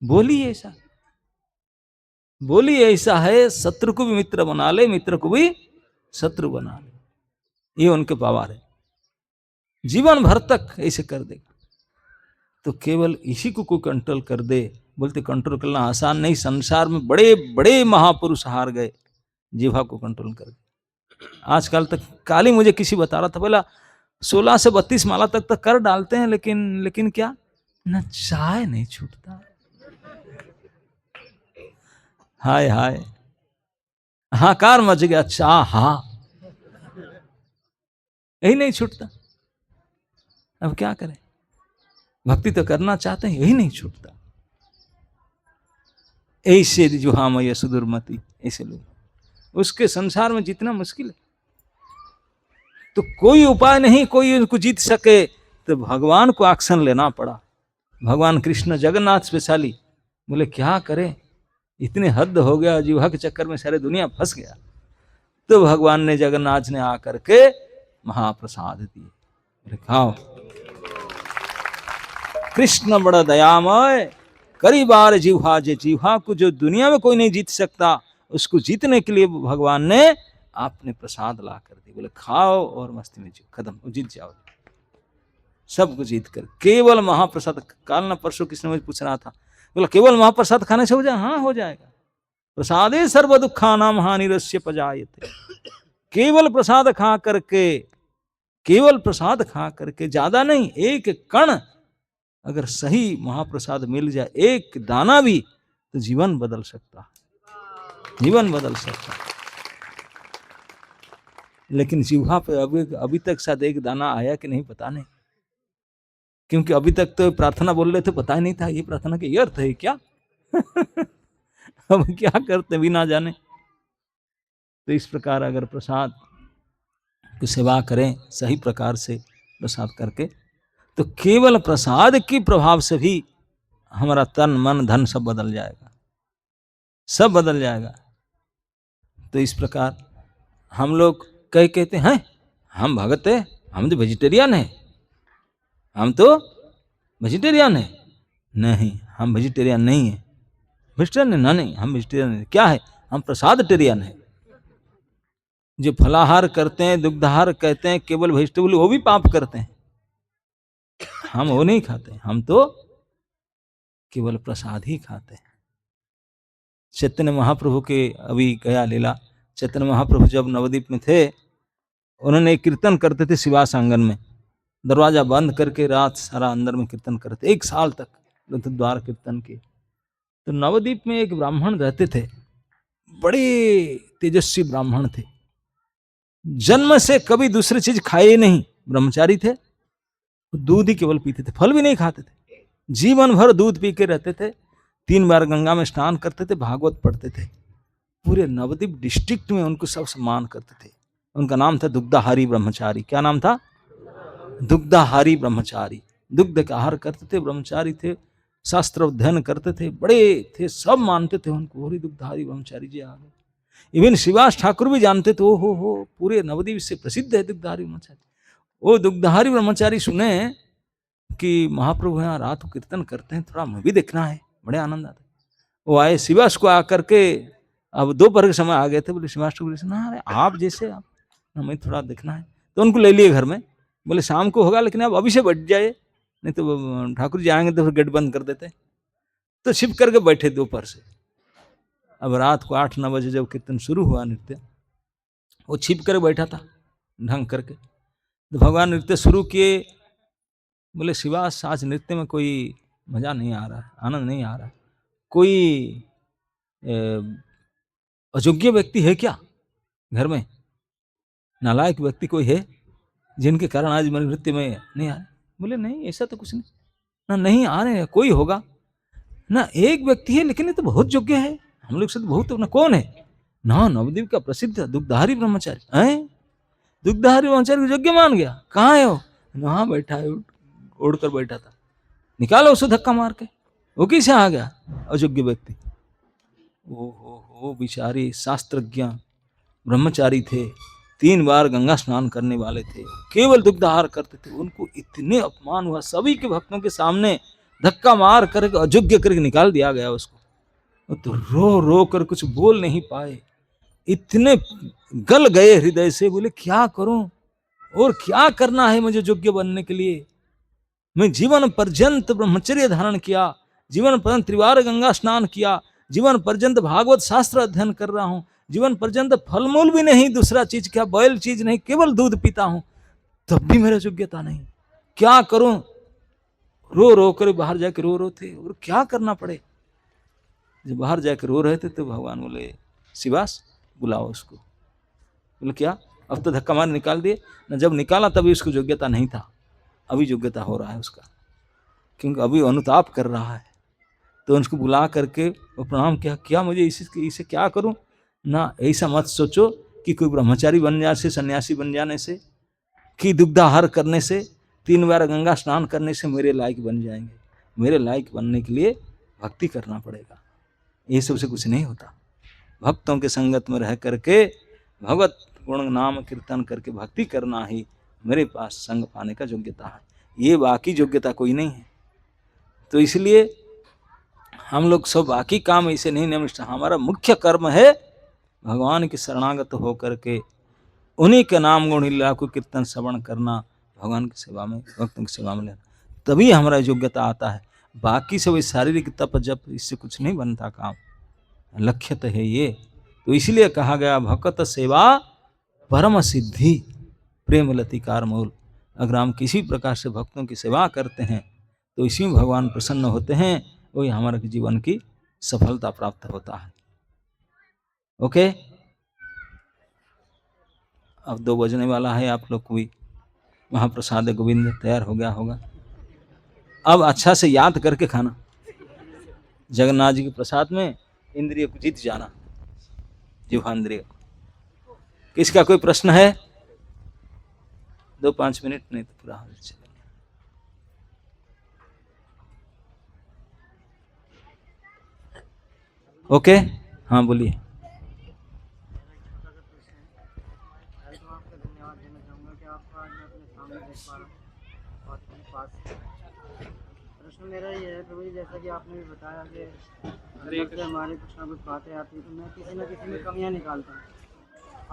बोली ऐसा, बोली ऐसा है, शत्रु को भी मित्र बना ले, मित्र को भी शत्रु बना ले, ये उनके पावर है, जीवन भर तक ऐसे कर देगा। तो केवल इसी को कोई कंट्रोल कर दे, बोलते कंट्रोल करना आसान नहीं, संसार में बड़े बड़े महापुरुष हार गए जिह्वा को कंट्रोल कर दे। आजकल तक काली मुझे किसी बता रहा था, बोला 16 से 32 माला तक कर डालते हैं, लेकिन क्या न चाय नहीं छूटता। हाय हाय, हाकार मच गया, चाह यही नहीं छूटता। अब क्या करें, भक्ति तो करना चाहते हैं, यही नहीं छूटता। ऐसे जो हामय सुदुर्मति, ऐसे लोग उसके संसार में जितना मुश्किल है, तो कोई उपाय नहीं, कोई उनको जीत सके, तो भगवान को एक्शन लेना पड़ा। भगवान कृष्ण जगन्नाथ स्पेशली बोले क्या करें, इतने हद हो गया, जिह्वा के चक्कर में सारी दुनिया फंस गया। तो भगवान ने, जगन्नाथ ने आकर के महाप्रसाद दिए, बोले खाओ। कृष्ण बड़ा दयामय, कई बार जिह्वा, जिह्वा को जो दुनिया में कोई नहीं जीत सकता, उसको जीतने के लिए भगवान ने आपने प्रसाद ला कर दी, बोले खाओ और मस्ती में जियो, खत्म, जीत जाओ, सबको जीत कर। केवल महाप्रसाद, काल ना परसों किसने मुझे पूछ रहा था, बोला केवल महाप्रसाद खाने से हो जाए? हाँ, हो जाएगा। प्रसादे सर्व दुखानाम हानिरस्य पजायते। केवल प्रसाद खा करके, केवल प्रसाद खा करके, ज्यादा नहीं, एक कण अगर सही महाप्रसाद मिल जाए, एक दाना भी, तो जीवन बदल सकता, जीवन बदल सकता। लेकिन जिह्वा पे अभी तक शायद एक दाना आया कि नहीं पता नहीं, क्योंकि अभी तक तो प्रार्थना बोल रहे थे, पता ही नहीं था ये प्रार्थना के ये अर्थ है क्या। अब क्या करते भी ना जाने। तो इस प्रकार अगर प्रसाद की सेवा करें सही प्रकार से प्रसाद करके, तो केवल प्रसाद के प्रभाव से भी हमारा तन मन धन सब बदल जाएगा, सब बदल जाएगा। तो इस प्रकार हम लोग कह कहते हैं हम भगत है, हम तो वेजिटेरियन है, हम तो वेजिटेरियन है। नहीं, हम वेजिटेरियन नहीं है। वेजिटेरियन है ना? नहीं, हम वेजिटेरियन है। क्या है? हम प्रसाद टेरियन है। जो फलाहार करते हैं, दुग्धाहार कहते हैं, केवल वेजिटेबल, वो भी पाप करते हैं। हम वो नहीं खाते, हम तो केवल प्रसाद ही खाते हैं। चैतन्य महाप्रभु के अभी गया लीला, चैतन्य महाप्रभु जब नवद्वीप में थे, उन्होंने एक कीर्तन करते थे शिवास आंगन में, दरवाजा बंद करके रात सारा अंदर में कीर्तन करते, 1 साल तक द्वार कीर्तन किए। तो नवद्वीप में एक ब्राह्मण रहते थे, बड़े तेजस्वी ब्राह्मण थे, जन्म से कभी दूसरी चीज खाए ही नहीं, ब्रह्मचारी थे, दूध ही केवल पीते थे, फल भी नहीं खाते थे, जीवन भर दूध पी के रहते थे, 3 बार गंगा में स्नान करते थे, भागवत पढ़ते थे। पूरे नवद्वीप डिस्ट्रिक्ट में उनको सब सम्मान करते थे। उनका नाम था दुग्धाहारी ब्रह्मचारी। क्या नाम था? दुग्धाहारी ब्रह्मचारी। दुग्ध का आहार करते थे, ब्रह्मचारी थे, शास्त्र अध्ययन करते थे, बड़े थे, सब मानते थे उनको, होरी दुग्धाहारी ब्रह्मचारी जी आ गए। इवन शिवास ठाकुर भी जानते थे, ओ हो पूरे नवद्वीप से प्रसिद्ध है दुग्धाहारी ब्रह्मचारी। वो दुग्धाहारी ब्रह्मचारी सुने कि महाप्रभु यहाँ रात को कीर्तन करते हैं, थोड़ा मैं भी देखना है, बड़े आनंद आता है। वो आए शिवास को आकर के, अब दोपहर के समय आ गए थे, बोले शिवास ठाकुर ना, अरे आप जैसे आप, हमें थोड़ा देखना है। तो उनको ले लिए घर में, बोले शाम को होगा लेकिन आप अभी से बैठ जाए, नहीं तो ठाकुर जी आएंगे तो फिर गेट बंद कर देते। तो छिप करके बैठे दोपहर से। अब रात को 8-9 बजे जब कीर्तन शुरू हुआ नृत्य, वो छिप कर बैठा था ढंग करके। तो भगवान नृत्य शुरू किए, बोले शिवास आज नृत्य में कोई मजा नहीं आ रहा है, आनंद नहीं आ रहा है, कोई अयोग्य व्यक्ति है क्या घर में, नालायक व्यक्ति कोई है जिनके कारण आज मेरे नृत्य में नहीं आ रहे? बोले नहीं, ऐसा तो कुछ नहीं ना, नहीं आ रहे हैं, कोई होगा ना, एक व्यक्ति है लेकिन ये तो बहुत योग्य है, हम लोग से तो बहुत ना, कौन है ना? नवद्वीप का प्रसिद्ध दुग्धाहारी ब्रह्मचारी है। दुग्धाहारी ब्रह्मचारी को योग्य मान गया? कहाँ है वो? वहां बैठा है, ओढ़ कर बैठा था, निकालो उसे धक्का मार के। वो किसे आ गया? अयोग्य व्यक्ति। ओ बेचारे शास्त्रज्ञ ब्रह्मचारी थे, 3 बार गंगा स्नान करने वाले थे, केवल दुग्धाहार करते थे, उनको इतने अपमान हुआ, सभी के भक्तों के सामने धक्का मार करके अयोग्य करके निकाल दिया गया उसको। तो रो रो कर कुछ बोल नहीं पाए, इतने गल गए हृदय से, बोले क्या करूं और क्या करना है मुझे योग्य बनने के लिए? मैं जीवन पर्यंत ब्रह्मचर्य धारण किया, जीवन पर्यंत 3 बार गंगा स्नान किया, जीवन पर्यंत भागवत शास्त्र अध्ययन कर रहा हूं, जीवन पर्यंत फल मूल भी नहीं, दूसरा चीज क्या, बैल चीज नहीं, केवल दूध पीता हूं, तब भी मेरा योग्यता नहीं, क्या करूं? रो रो कर बाहर जाके रो थे, और क्या करना पड़े? जब बाहर जाकर रो रहे थे तो भगवान बोले शिवास बुलाओ उसको। बोले क्या? अब तो धक्का मार निकाल दिए ना, जब निकाला तभी उसको योग्यता नहीं था, अभी योग्यता हो रहा है उसका, क्योंकि अभी अनुताप कर रहा है। तो उसको बुला करके वो प्रणाम किया, क्या मुझे इसे क्या करूं ना? ऐसा मत सोचो कि कोई ब्रह्मचारी बन जाने से, सन्यासी बन जाने से, कि दुग्धाहार करने से, 3 बार गंगा स्नान करने से मेरे लायक बन जाएंगे। मेरे लायक बनने के लिए भक्ति करना पड़ेगा, ये सबसे कुछ नहीं होता। भक्तों के संगत में रह करके भगवत गुण नाम कीर्तन करके भक्ति करना ही मेरे पास संग पाने का योग्यता है, ये बाकी योग्यता कोई नहीं है। तो इसलिए हम लोग सब बाकी काम ऐसे नहीं निष्ठ, हमारा मुख्य कर्म है भगवान के शरणागत होकर के उन्हीं के नाम गुण लीला को कीर्तन श्रवण करना, भगवान की सेवा में, भक्तों की सेवा में लेना, तभी हमारा योग्यता आता है। बाकी सब शारीरिक तप जप, इससे कुछ नहीं बनता काम, लक्ष्य तो है ये। तो इसलिए कहा गया भक्त सेवा परम सिद्धि प्रेम लतिकार मूल। अगर हम किसी प्रकार से भक्तों की सेवा करते हैं तो इसी में भगवान प्रसन्न होते हैं, वही हमारे जीवन की सफलता प्राप्त होता है। ओके, अब 2 बजने वाला है, आप लोग को भी महाप्रसाद गोविंद तैयार हो गया होगा। अब अच्छा से याद करके खाना, जगन्नाथ जी के प्रसाद में इंद्रिय को जीत जाना, जिह्वांद्रिय। किसका कोई प्रश्न है? 2-5 मिनट, नहीं तो पूरा हो जाएगा। ओके, हाँ बोलिए। धन्यवाद देना चाहूँगा कि आपको आज मैं अपने सामने देख पा रहा हूँ और अपने पास। प्रश्न मेरा ये है प्रभु जी, जैसा कि आपने भी बताया कि अंदर से हमारे कुछ ना कुछ बातें आती हैं, तो मैं किसी न किसी में कमियाँ निकालता हूँ,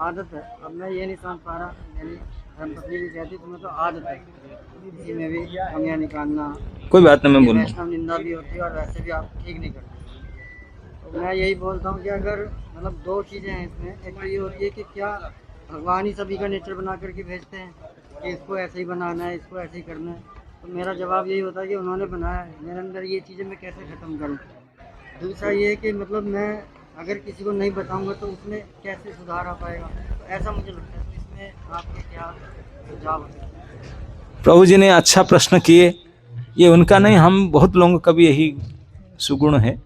आदत है। अब मैं ये नहीं समझ पा रहा, मेरी धर्मपत्नी भी कहती तुम्हें तो आदत है किसी में भी कमियाँ निकालना। कोई बात नहीं, मैं बोलूँ। वैष्णव निंदा भी होती है और वैसे भी आप ठीक नहीं करते। तो मैं यही बोलता हूँ कि अगर मतलब 2 चीज़ें हैं इसमें, एक तो ये होती है कि क्या भगवान ही सभी का नेचर बना करके भेजते हैं कि इसको ऐसे ही बनाना है, इसको ऐसे ही करना है। तो मेरा जवाब यही होता है कि उन्होंने बनाया है, मेरे अंदर ये चीज़ें मैं कैसे ख़त्म करूँ। दूसरा ये है कि मतलब मैं अगर किसी को नहीं बताऊँगा तो उसमें कैसे सुधार आ पाएगा, तो ऐसा मुझे लगता है। तो इसमें आपके क्या सुझाव है? प्रभु जी ने अच्छा प्रश्न किए, ये उनका नहीं, हम बहुत लोगों का भी यही सुगुण है।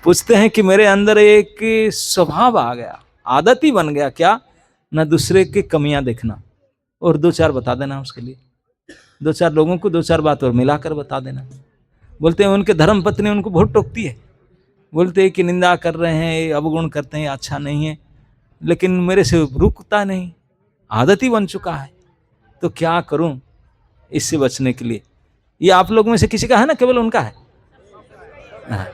पूछते हैं कि मेरे अंदर एक स्वभाव आ गया, आदत ही बन गया क्या, ना दूसरे की कमियां देखना और 2-4 बता देना उसके लिए, 2-4 लोगों को 2-4 बात और मिलाकर बता देना। बोलते हैं उनके धर्म पत्नी उनको बहुत टोकती है, बोलते हैं कि निंदा कर रहे हैं, अवगुण करते हैं, अच्छा नहीं है, लेकिन मेरे से रुकता नहीं, आदत ही बन चुका है। तो क्या करूं इससे बचने के लिए? ये आप लोग में से किसी का है ना, केवल उनका है? हाँ।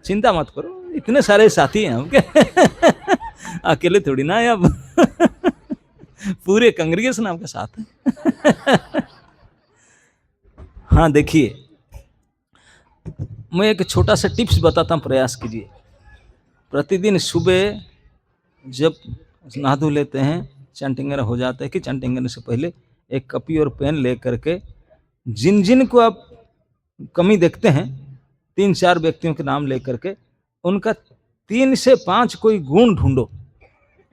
चिंता मत करो, इतने सारे साथी हैं हमके। अकेले थोड़ी ना है अब। पूरे कांग्रेगेशन आपके साथ है। हाँ देखिए, मैं एक छोटा सा टिप्स बताता हूँ, प्रयास कीजिए। प्रतिदिन सुबह जब नहा धो लेते हैं, चैंटिंग हो जाता है कि चैंटिंग से पहले एक कॉपी और पेन ले करके जिन जिन को आप कमी देखते हैं, 3-4 व्यक्तियों के नाम लेकर के उनका 3 से 5 कोई गुण ढूंढो,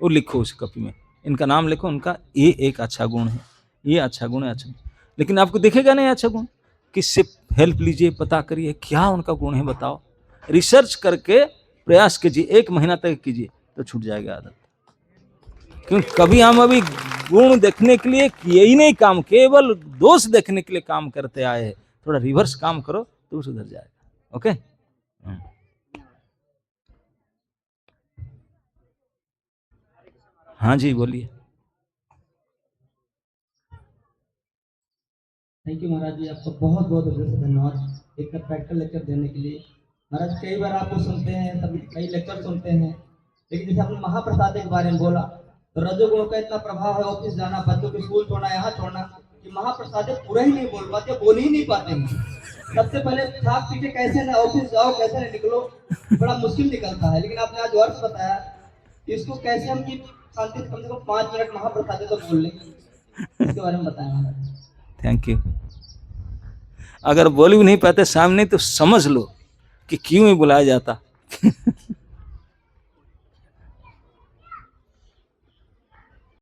वो लिखो उस कॉपी में, इनका नाम लिखो, उनका ये एक अच्छा गुण है, ये अच्छा गुण है, अच्छा। लेकिन आपको दिखेगा नहीं अच्छा गुण, किससे हेल्प लीजिए, पता करिए क्या उनका गुण है, बताओ, रिसर्च करके प्रयास कीजिए, 1 महीना तक कीजिए तो छूट जाएगा आदत। क्योंकि कभी हम अभी गुण देखने के लिए किए ही नहीं काम, केवल दोष देखने के लिए काम करते आए हैं। थोड़ा रिवर्स काम करो तो सुधर जाएगा। ओके, हाँ जी बोलिए। थैंक यू महाराज जी, आपका बहुत बहुत हृदय से धन्यवाद एक प्रैक्टिकल लेक्चर देने के लिए। महाराज कई बार आपको सुनते हैं, सभी कई लेक्चर सुनते हैं, लेकिन जैसे आपने महाप्रसाद के बारे में बोला, तो रजोगुण का इतना प्रभाव है, ऑफिस जाना, बच्चों को स्कूल छोड़ना, यहाँ छोड़ना, कि महाप्रसाद पूरा ही नहीं बोल पाते, बोल ही नहीं पाते हैं। सबसे पहले छाप पीछे कैसे ना ऑफिस जाओ, कैसे ना निकलो, बड़ा मुश्किल निकलता है। लेकिन आपने आज वर्ष बताया इसको कैसे हम की शांति से कम 5 मिनट महाप्रसाद तो बोल लें, इसके बारे में बताया महाराज। Thank you. अगर बोल भी नहीं पाते सामने तो समझ लो कि क्यों ही बुलाया जाता।